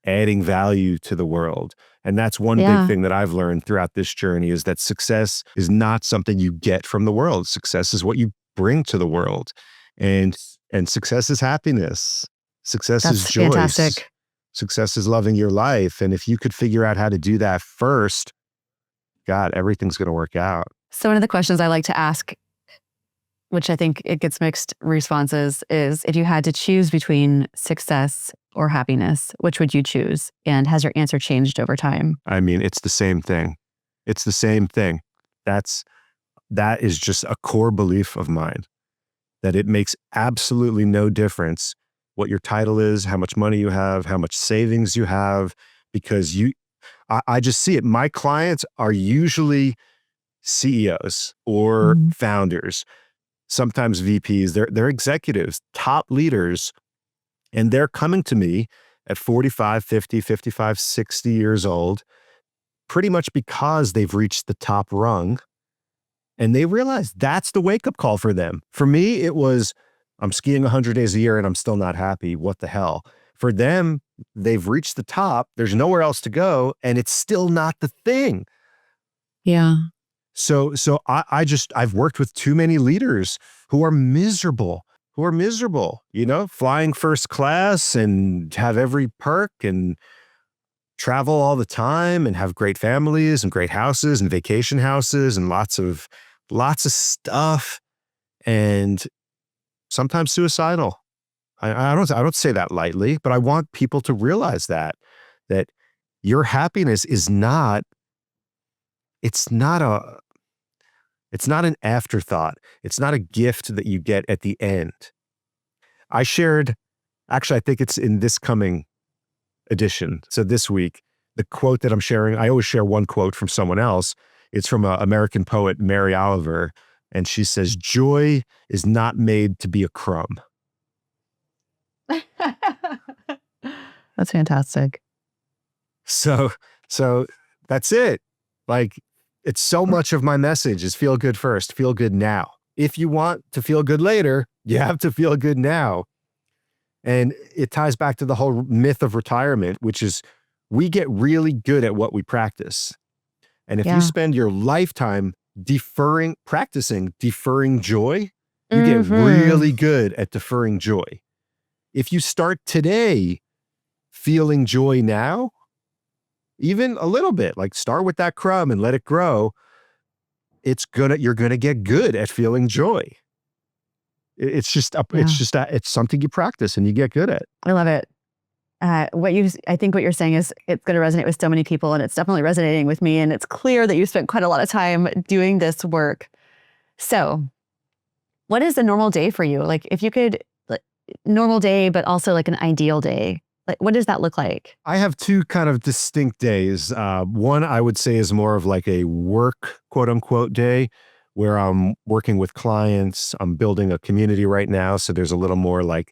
adding value to the world. And that's one big thing that I've learned throughout this journey, is that success is not something you get from the world. Success is what you bring to the world. And success is happiness. Success is That's joy. fantastic. Success is loving your life. And if you could figure out how to do that first, God, everything's going to work out. So one of the questions I like to ask, which I think it gets mixed responses, is if you had to choose between success or happiness, which would you choose? And has your answer changed over time? I mean, it's the same thing. It's the same thing. That is just a core belief of mine, that it makes absolutely no difference what your title is, how much money you have, how much savings you have, because I just see it. My clients are usually CEOs or founders, sometimes VPs. They're executives, top leaders, and they're coming to me at 45, 50, 55, 60 years old, pretty much because they've reached the top rung. And they realize that's the wake-up call for them. For me, it was, I'm skiing 100 days a year and I'm still not happy. What the hell? For them, they've reached the top. There's nowhere else to go, and it's still not the thing. Yeah. So I've worked with too many leaders who are miserable, flying first class and have every perk and travel all the time and have great families and great houses and vacation houses and lots of stuff, and sometimes suicidal. I don't say that lightly, but I want people to realize that your happiness is not, it's not an afterthought. It's not a gift that you get at the end. I think it's in this coming edition. So this week, the quote that I'm sharing, I always share one quote from someone else. It's from an American poet, Mary Oliver. And she says, "Joy is not made to be a crumb." That's fantastic. So that's it. Like, it's so much of my message is feel good first, feel good now. If you want to feel good later, you have to feel good now. And it ties back to the whole myth of retirement, which is we get really good at what we practice. And if you spend your lifetime practicing deferring joy, you get really good at deferring joy. If you start today feeling joy now, even a little bit, like start with that crumb and let it grow, you're gonna get good at feeling joy. It's something you practice and you get good at. I love it. I think what you're saying is it's going to resonate with so many people, and it's definitely resonating with me. And it's clear that you spent quite a lot of time doing this work. So what is a normal day for you? Like, if you could, normal day, but also like an ideal day, like what does that look like? I have two kind of distinct days. One I would say is more of like a work, quote unquote, day, where I'm working with clients. I'm building a community right now. So there's a little more like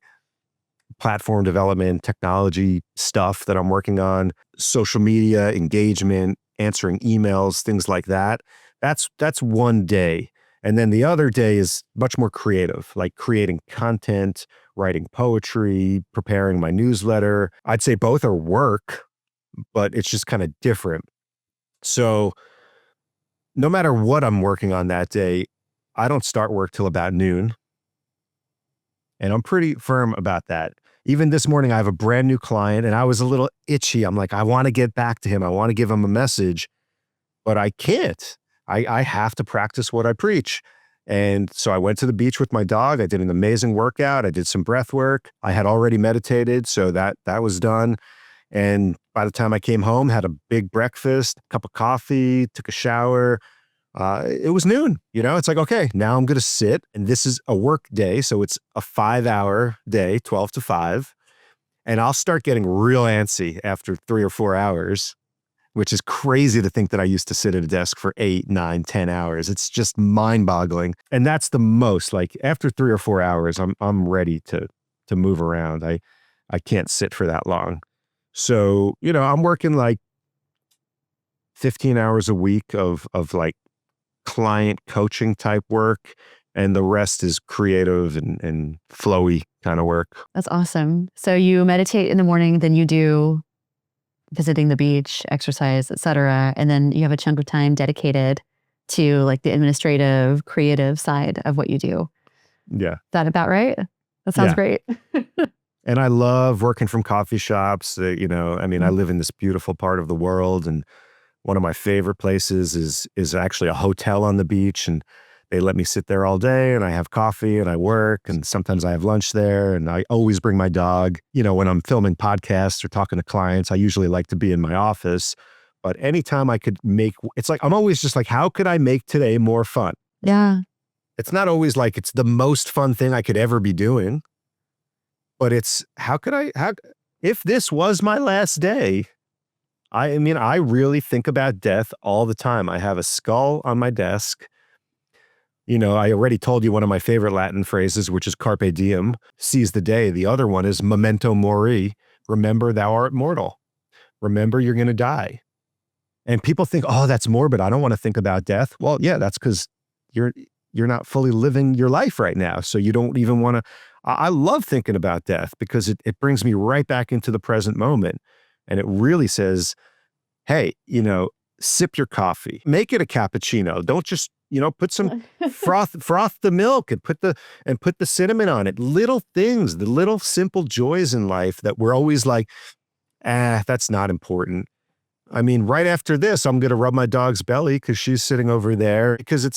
platform development, technology stuff that I'm working on, social media engagement, answering emails, things like that. That's one day. And then the other day is much more creative, like creating content, writing poetry, preparing my newsletter. I'd say both are work, but it's just kind of different. So no matter what I'm working on that day, I don't start work till about noon. And I'm pretty firm about that. Even this morning, I have a brand new client and I was a little itchy. I'm like, I want to get back to him. I want to give him a message, but I can't. I have to practice what I preach. And so I went to the beach with my dog. I did an amazing workout. I did some breath work. I had already meditated, so that was done. And by the time I came home, had a big breakfast, cup of coffee, took a shower. It was noon. It's like, okay, now I'm going to sit, and this is a work day. So it's a 5-hour day, 12 to 5. And I'll start getting real antsy after 3 or 4 hours, which is crazy to think that I used to sit at a desk for 8, 9, 10 hours. It's just mind boggling. And that's the most, like after 3 or 4 hours, I'm ready to move around. I can't sit for that long. So, I'm working like 15 hours a week of like client coaching type work, and the rest is creative and flowy kind of work. That's awesome. So you meditate in the morning, then you do visiting the beach, exercise, etc. And then you have a chunk of time dedicated to like the administrative, creative side of what you do. Yeah. Is that about right? That sounds Yeah. great. And I love working from coffee shops. I Mm. live in this beautiful part of the world, and one of my favorite places is actually a hotel on the beach, and they let me sit there all day, and I have coffee and I work, and sometimes I have lunch there, and I always bring my dog. When I'm filming podcasts or talking to clients, I usually like to be in my office, but anytime I could it's like, I'm always just like, how could I make today more fun? Yeah. It's not always like it's the most fun thing I could ever be doing, but it's if this was my last day, I really think about death all the time. I have a skull on my desk. I already told you one of my favorite Latin phrases, which is carpe diem, seize the day. The other one is memento mori, remember thou art mortal. Remember you're going to die. And people think, oh, that's morbid. I don't want to think about death. Well, yeah, that's because you're not fully living your life right now. So you don't even want to. I love thinking about death because it brings me right back into the present moment. And it really says, hey, sip your coffee, make it a cappuccino. Don't just, put some froth the milk and put the cinnamon on it. Little things, the little simple joys in life that we're always like, that's not important. Right after this, I'm going to rub my dog's belly because she's sitting over there, because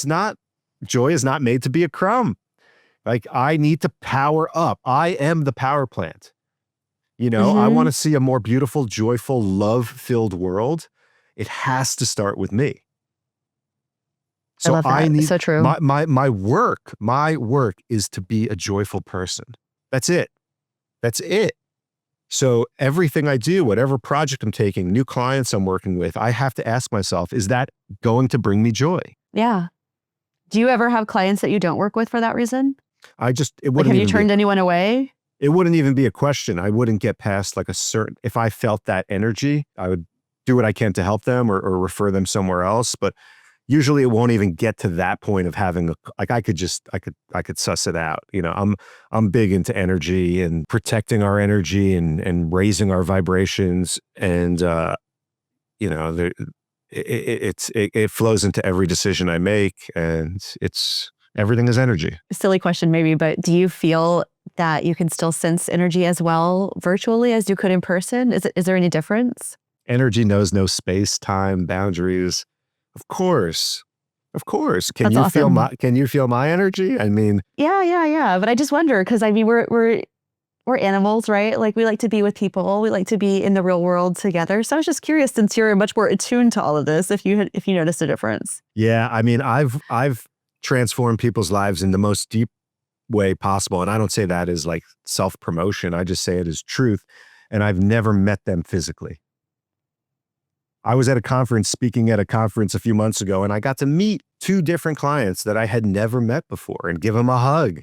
joy is not made to be a crumb. Like, I need to power up. I am the power plant. I want to see a more beautiful, joyful, love-filled world. It has to start with me. I love that. need So true. my work is to be a joyful person. That's it. So everything I do, whatever project I'm taking, new clients I'm working with, I have to ask myself, is that going to bring me joy? Yeah. Do you ever have clients that you don't work with for that reason? It Like, have you turned anyone away? It wouldn't even be a question. I wouldn't get past like if I felt that energy, I would do what I can to help them or refer them somewhere else. But usually it won't even get to that point of having I could suss it out. I'm big into energy and protecting our energy and raising our vibrations. And, it flows into every decision I make, and everything is energy. Silly question maybe, but do you feel that you can still sense energy as well virtually as you could in person? Is there any difference? Energy knows no space, time, boundaries. Of course. Can That's you feel awesome. my energy? Yeah. But I just wonder, because we're animals, right? Like, we like to be with people. We like to be in the real world together. So I was just curious, since you're much more attuned to all of this, if you noticed a difference. Yeah, I've transformed people's lives in the most deep way possible, and I don't say that as like self-promotion. I just say it as truth. And I've never met them physically. I was speaking at a conference a few months ago, and I got to meet 2 different clients that I had never met before and give them a hug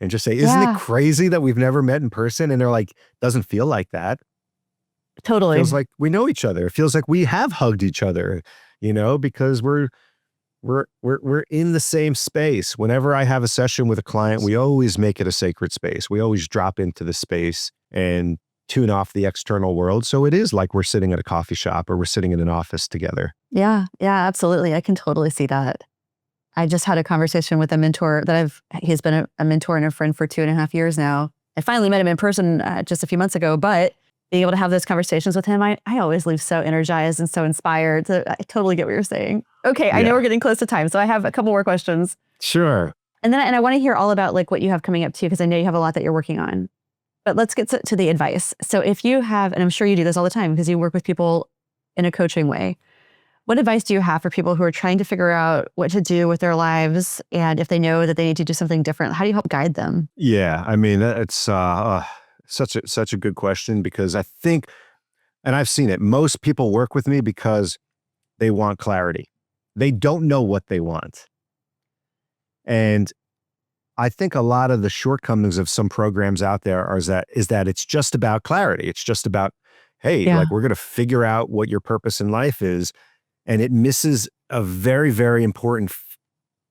and just say, isn't it crazy that we've never met in person? And they're like, doesn't feel like that. Totally. It feels like we know each other. It feels like we have hugged each other, because we're in the same space. Whenever I have a session with a client, we always make it a sacred space. We always drop into the space and tune off the external world. So it is like we're sitting at a coffee shop or we're sitting in an office together. Yeah, absolutely. I can totally see that. I just had a conversation with a mentor he's been a mentor and a friend for 2.5 years now. I finally met him in person just a few months ago, but being able to have those conversations with him, I always leave so energized and so inspired. So I totally get what you're saying. Okay, yeah. I know we're getting close to time, so I have a couple more questions. Sure. And I want to hear all about like what you have coming up too, because I know you have a lot that you're working on. But let's get to the advice. So if you have, and I'm sure you do this all the time because you work with people in a coaching way, what advice do you have for people who are trying to figure out what to do with their lives, and if they know that they need to do something different, how do you help guide them? Yeah, it's such a good question, because I think, and I've seen it, most people work with me because they want clarity. They don't know what they want. And I think a lot of the shortcomings of some programs out there is that it's just about clarity. It's just about, hey, like, we're going to figure out what your purpose in life is. And it misses a very, very important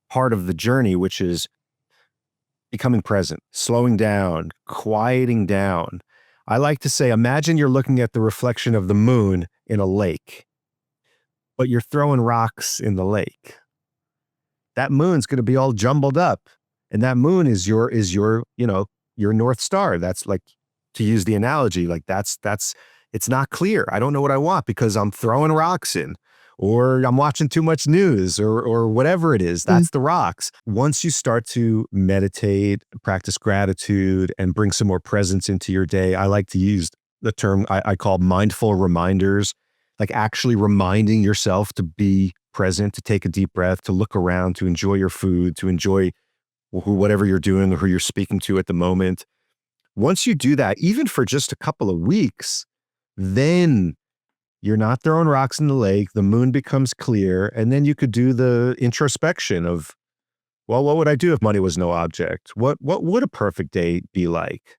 part of the journey, which is becoming present, slowing down, quieting down. I like to say, imagine you're looking at the reflection of the moon in a lake, but you're throwing rocks in the lake. That moon's going to be all jumbled up. And that moon is your, your North Star. That's like, to use the analogy, like that's, it's not clear. I don't know what I want because I'm throwing rocks in, or I'm watching too much news, or whatever it is. That's the rocks. Once you start to meditate, practice gratitude, and bring some more presence into your day, I like to use the term I call mindful reminders, like actually reminding yourself to be present, to take a deep breath, to look around, to enjoy your food, to enjoy whatever you're doing or who you're speaking to at the moment. Once you do that, even for just a couple of weeks, then you're not throwing rocks in the lake, the moon becomes clear, and then you could do the introspection of, well, what would I do if money was no object? What would a perfect day be like?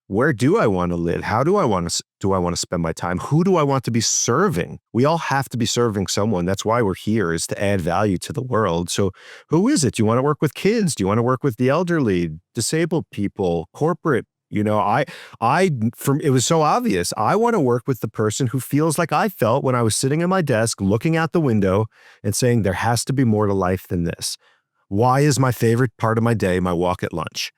Where do I want to live? How do I want to spend my time? Who do I want to be serving? We all have to be serving someone. That's why we're here, is to add value to the world. So who is it? Do you want to work with kids? Do you want to work with the elderly, disabled people, corporate? It was so obvious. I want to work with the person who feels like I felt when I was sitting at my desk, looking out the window and saying, there has to be more to life than this. Why is my favorite part of my day my walk at lunch?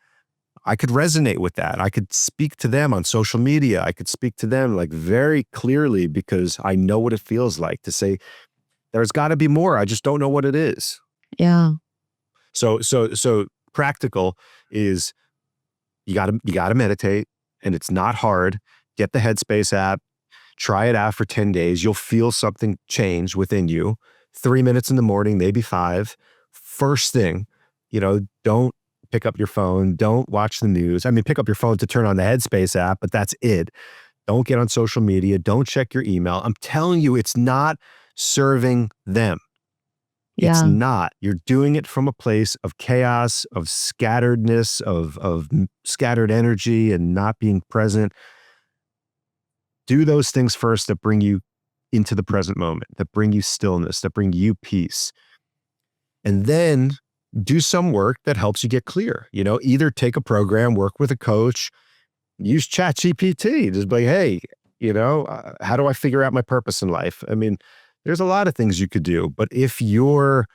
I could resonate with that. I could speak to them on social media. I could speak to them like very clearly because I know what it feels like to say, there's got to be more. I just don't know what it is. Yeah. So practical is you gotta meditate, and it's not hard. Get the Headspace app, try it out for 10 days. You'll feel something change within you. 3 minutes in the morning, maybe 5. First thing, don't pick up your phone. Don't watch the news. I mean, pick up your phone to turn on the Headspace app, but that's it. Don't get on social media. Don't check your email. I'm telling you, it's not serving them. It's not. You're doing it from a place of chaos, of scatteredness, of scattered energy and not being present. Do those things first that bring you into the present moment, that bring you stillness, that bring you peace. And then do some work that helps you get clear. Either take a program, work with a coach, use ChatGPT. Just be like, hey, how do I figure out my purpose in life? I mean, there's a lot of things you could do, but if you're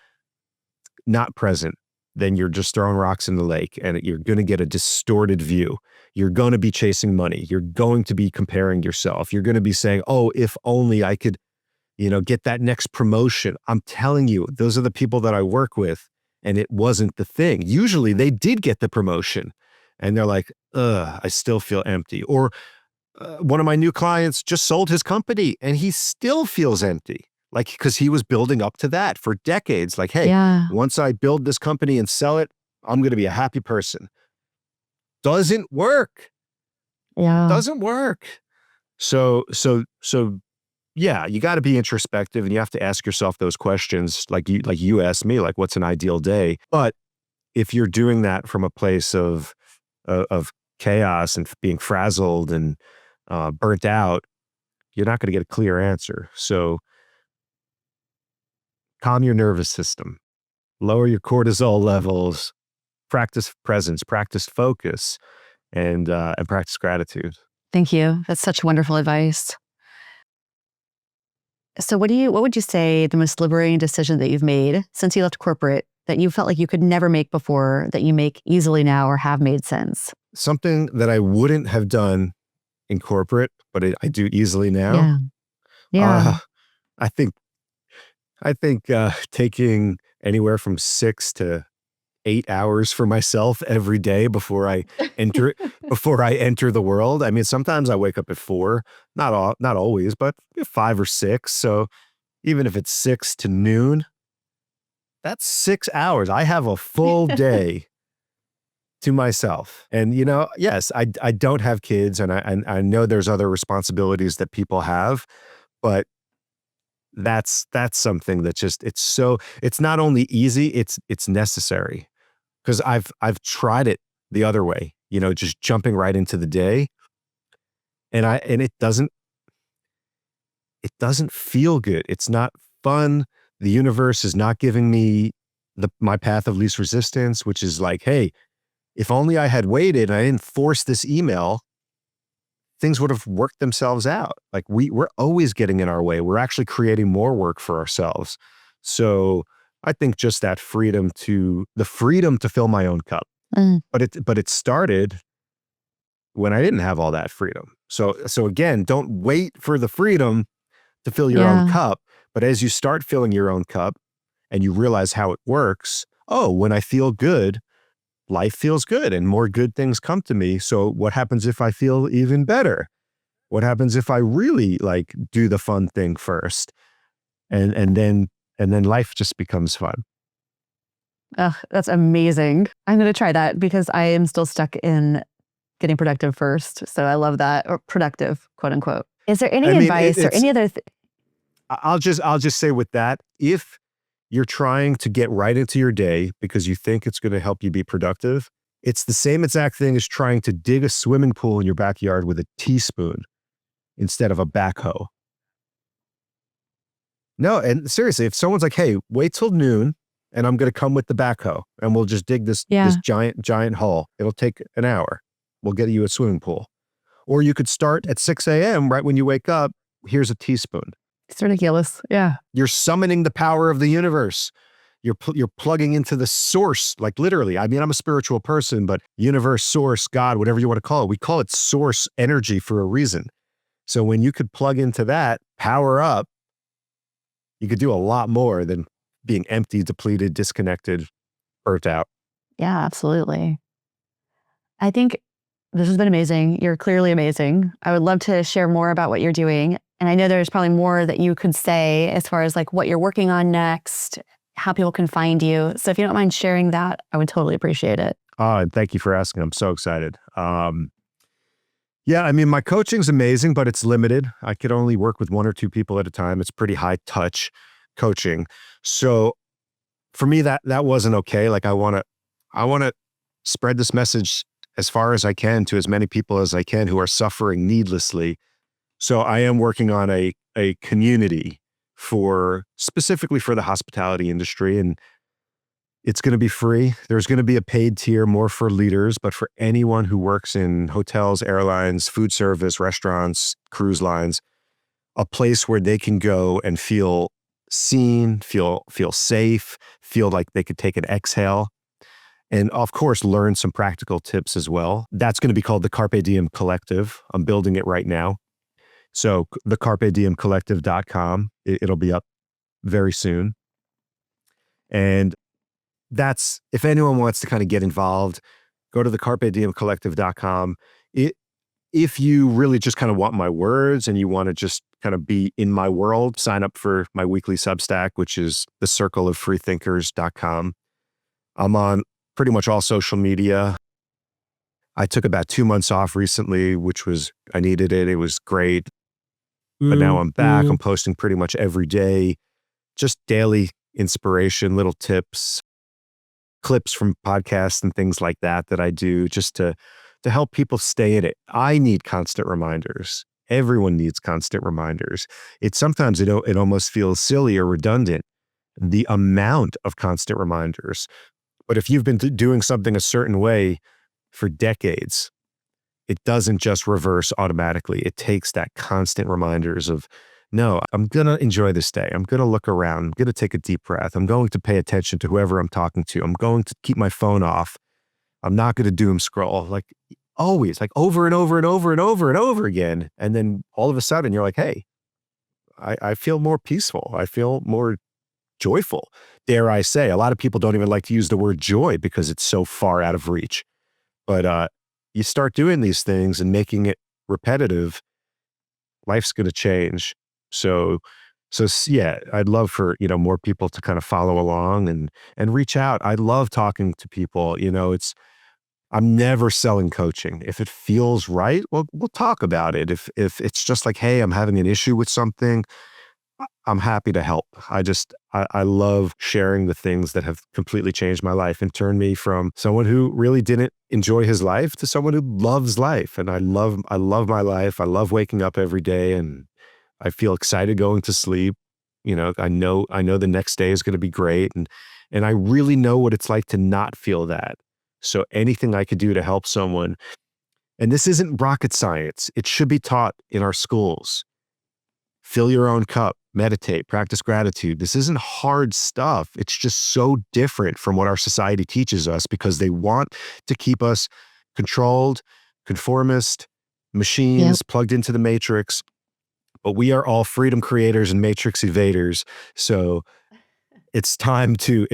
not present, then you're just throwing rocks in the lake and you're going to get a distorted view. You're going to be chasing money. You're going to be comparing yourself. You're going to be saying, oh, if only I could, get that next promotion. I'm telling you, those are the people that I work with, and it wasn't the thing. Usually they did get the promotion and they're like, I still feel empty. Or one of my new clients just sold his company and he still feels empty. Like, because he was building up to that for decades. Like, hey, once I build this company and sell it, I'm going to be a happy person. Doesn't work. Yeah. Doesn't work. So yeah, you got to be introspective and you have to ask yourself those questions. Like you asked me, like, what's an ideal day? But if you're doing that from a place of chaos and being frazzled and burnt out, you're not going to get a clear answer. So calm your nervous system, lower your cortisol levels, practice presence, practice focus, and practice gratitude. Thank you. That's such wonderful advice. So what would you say the most liberating decision that you've made since you left corporate that you felt like you could never make before that you make easily now or have made since? Something that I wouldn't have done in corporate, but I do easily now. Yeah. I think taking anywhere from 6 to 8 hours for myself every day before I enter the world. I mean, sometimes I wake up at 4, not always, but 5 or 6. So even if it's 6 to noon, that's 6 hours. I have a full day to myself. And yes, I don't have kids, and I know there's other responsibilities that people have, but that's something that just it's not only easy, it's necessary. Because I've tried it the other way, just jumping right into the day, and it doesn't feel good. It's not fun. The universe is not giving me my path of least resistance, which is like, hey, if only I had waited and I didn't force this email things would have worked themselves out. Like we're always getting in our way. We're actually creating more work for ourselves. So I think just that freedom to fill my own cup. Mm. But it started when I didn't have all that freedom. So again, don't wait for the freedom to fill your own Yeah. cup. But as you start filling your own cup and you realize how it works, oh, when I feel good, life feels good and more good things come to me. So what happens if I feel even better? What happens if I really like do the fun thing first? And then life just becomes fun. Ugh, that's amazing. I'm going to try that because I am still stuck in getting productive first. So I love that. Or productive, quote unquote. Is there any I mean, advice or it's any other I'll just say with that, if you're trying to get right into your day because you think it's going to help you be productive, it's the same exact thing as trying to dig a swimming pool in your backyard with a teaspoon instead of a backhoe. No, and seriously, if someone's like, "Hey, wait till noon and I'm going to come with the backhoe and we'll just dig this Yeah, giant hole. It'll take an hour. We'll get you a swimming pool." Or you could start at 6 a.m. right when you wake up. Here's a teaspoon. it's ridiculous. Yeah. You're summoning the power of the universe. You're plugging into the source, like literally. I mean, I'm a spiritual person, but universe, source, God, whatever you want to call it, we call it source energy for a reason. So when you could plug into that, power up, you could do a lot more than being empty, depleted, disconnected, burnt out. Yeah, absolutely. I think this has been amazing. You're clearly amazing. I would love to share more about what you're doing. And I know there's probably more that you could say as far as like what you're working on next, how people can find you. So if you don't mind sharing that, I would totally appreciate it. And thank you for asking. I'm so excited. Yeah, I mean, my coaching's amazing, but it's limited. I could only work with one or two people at a time. It's pretty high touch coaching. So for me, that wasn't okay. Like I want to spread this message as far as I can to as many people as I can who are suffering needlessly. So I am working on a community specifically for the hospitality industry, and it's going to be free. There's going to be a paid tier more for leaders, but for anyone who works in hotels, airlines, food service, restaurants, cruise lines, a place where they can go and feel seen, feel safe, feel like they could take an exhale, and of course, learn some practical tips as well. That's going to be called the Carpe Diem Collective. I'm building it right now. So the carpediemcollective.com, it'll be up very soon. And that's, if anyone wants to kind of get involved, go to the carpediemcollective.com. If you really just kind of want my words and you want to just kind of be in my world, sign up for my weekly Substack, which is thecircleoffreethinkers.com. I'm on pretty much all social media. I took about 2 months off recently, I needed it. It was great. But now I'm back. I'm posting pretty much every day, just daily inspiration, little tips, clips from podcasts and things like that I do just to help people stay in it. I need constant reminders. Everyone needs constant reminders. Sometimes it almost feels silly or redundant, the amount of constant reminders. But if you've been doing something a certain way for decades, it doesn't just reverse automatically. It takes that constant reminders of, no, I'm going to enjoy this day. I'm going to look around. I'm going to take a deep breath. I'm going to pay attention to whoever I'm talking to. I'm going to keep my phone off. I'm not going to doom scroll, like always, like over and over and over and over and over again. And then all of a sudden you're like, hey, I feel more peaceful. I feel more joyful. Dare I say, a lot of people don't even like to use the word joy because it's so far out of reach. But you start doing these things and making it repetitive, life's going to change. So yeah, I'd love for, more people to kind of follow along and reach out. I love talking to people. I'm never selling coaching. If it feels right, well, we'll talk about it. If it's just like, hey, I'm having an issue with something, I'm happy to help. I love sharing the things that have completely changed my life and turned me from someone who really didn't enjoy his life to someone who loves life. And I love my life. I love waking up every day and I feel excited going to sleep. I know the next day is going to be great. And I really know what it's like to not feel that. So anything I could do to help someone And this isn't rocket science. It should be taught in our schools. Fill your own cup, meditate, practice gratitude. This isn't hard stuff. It's just so different from what our society teaches us because they want to keep us controlled, conformist, machines plugged into the matrix. But we are all freedom creators and matrix evaders. So it's time to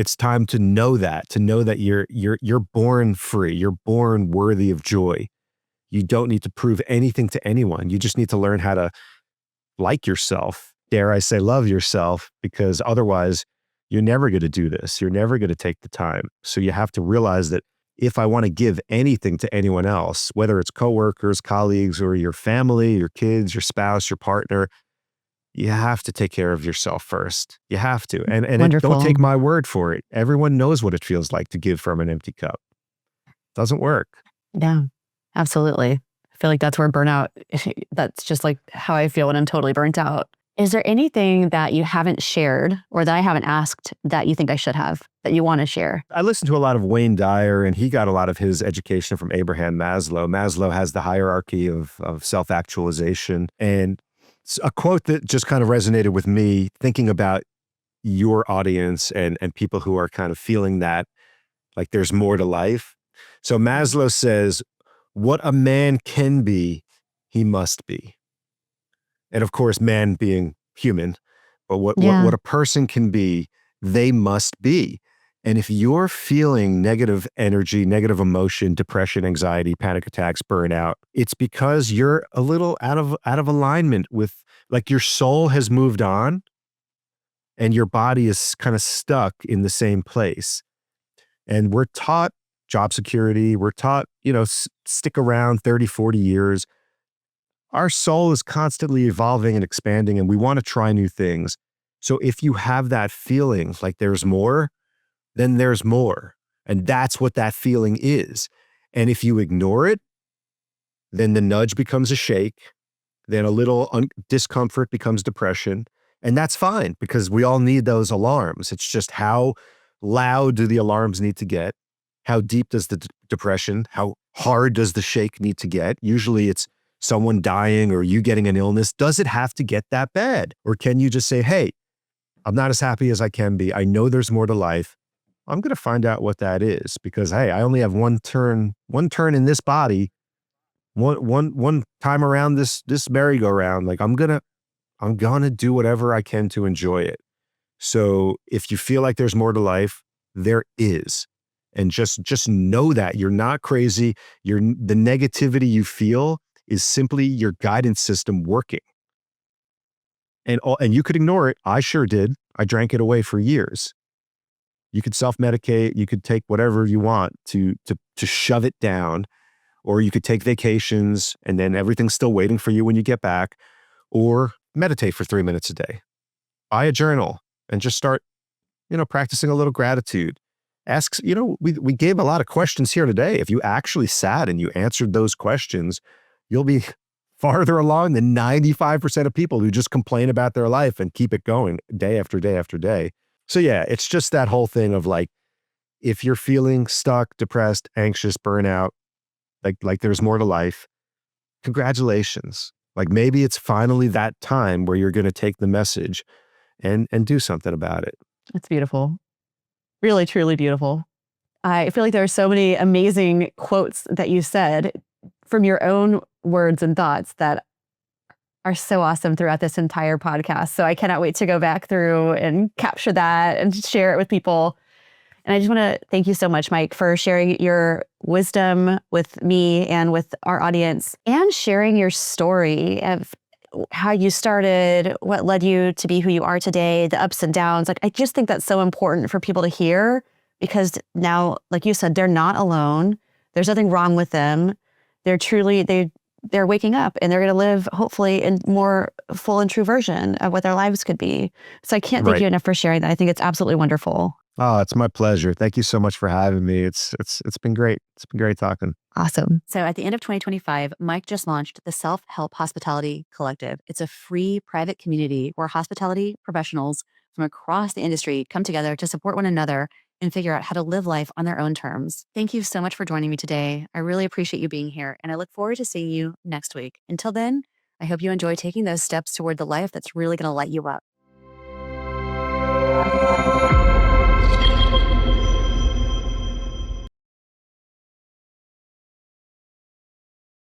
know that you're born free. You're born worthy of joy. You don't need to prove anything to anyone. You just need to learn how to like yourself, dare I say, love yourself, because otherwise you're never going to do this. You're never going to take the time. So you have to realize that if I want to give anything to anyone else, whether it's coworkers, colleagues, or your family, your kids, your spouse, your partner, you have to take care of yourself first. You have to. Don't take my word for it. Everyone knows what it feels like to give from an empty cup. Doesn't work. Yeah, absolutely. I feel like that's where burnout, that's just like how I feel when I'm totally burnt out. Is there anything that you haven't shared or that I haven't asked that you think I should have, that you want to share? I listened to a lot of Wayne Dyer, and he got a lot of his education from Abraham Maslow. Maslow has the hierarchy of self-actualization. And a quote that just kind of resonated with me, thinking about your audience and people who are kind of feeling that, like there's more to life. So Maslow says, what a man can be, he must be. And of course, man being human, but what a person can be, they must be. And if you're feeling negative energy, negative emotion, depression, anxiety, panic attacks, burnout, it's because you're a little out of alignment with, like, your soul has moved on and your body is kind of stuck in the same place. And we're taught job security. We're taught, stick around 30, 40 years. Our soul is constantly evolving and expanding, and we want to try new things. So if you have that feeling like there's more, then there's more. And that's what that feeling is. And if you ignore it, then the nudge becomes a shake. Then a little discomfort becomes depression. And that's fine, because we all need those alarms. It's just, how loud do the alarms need to get? How deep does the depression, how hard does the shake need to get? Usually it's someone dying or you getting an illness. Does it have to get that bad? Or can you just say, hey, I'm not as happy as I can be. I know there's more to life. I'm going to find out what that is, because, hey, I only have one turn in this body, one time around this merry-go-round. Like, I'm going to do whatever I can to enjoy it. So if you feel like there's more to life, there is. And just know that you're not crazy. The negativity you feel is simply your guidance system working. And you could ignore it. I sure did. I drank it away for years. You could self-medicate. You could take whatever you want to shove it down, or you could take vacations and then everything's still waiting for you when you get back, or meditate for 3 minutes a day. Buy a journal and just start, practicing a little gratitude. Ask, we gave a lot of questions here today. If you actually sat and you answered those questions, you'll be farther along than 95% of people who just complain about their life and keep it going day after day after day. So yeah, it's just that whole thing of, like, if you're feeling stuck, depressed, anxious, burnout, like there's more to life, congratulations. Like, maybe it's finally that time where you're going to take the message and do something about it. That's beautiful. Really, truly beautiful. I feel like there are so many amazing quotes that you said from your own words and thoughts that are so awesome throughout this entire podcast. So I cannot wait to go back through and capture that and share it with people. And I just want to thank you so much, Mike, for sharing your wisdom with me and with our audience, and sharing your story of how you started, what led you to be who you are today, the ups and downs. Like, I just think that's so important for people to hear, because now, like you said, they're not alone. There's nothing wrong with them. They're waking up, and they're going to live, hopefully, in more full and true version of what their lives could be. So I can't thank you enough for sharing that. I think it's absolutely wonderful. Oh, it's my pleasure. Thank you so much for having me. It's been great. It's been great talking. Awesome. So at the end of 2025, Mike just launched the Self-Help Hospitality Collective. It's a free private community where hospitality professionals from across the industry come together to support one another and figure out how to live life on their own terms. Thank you so much for joining me today. I really appreciate you being here, and I look forward to seeing you next week. Until then, I hope you enjoy taking those steps toward the life that's really going to light you up.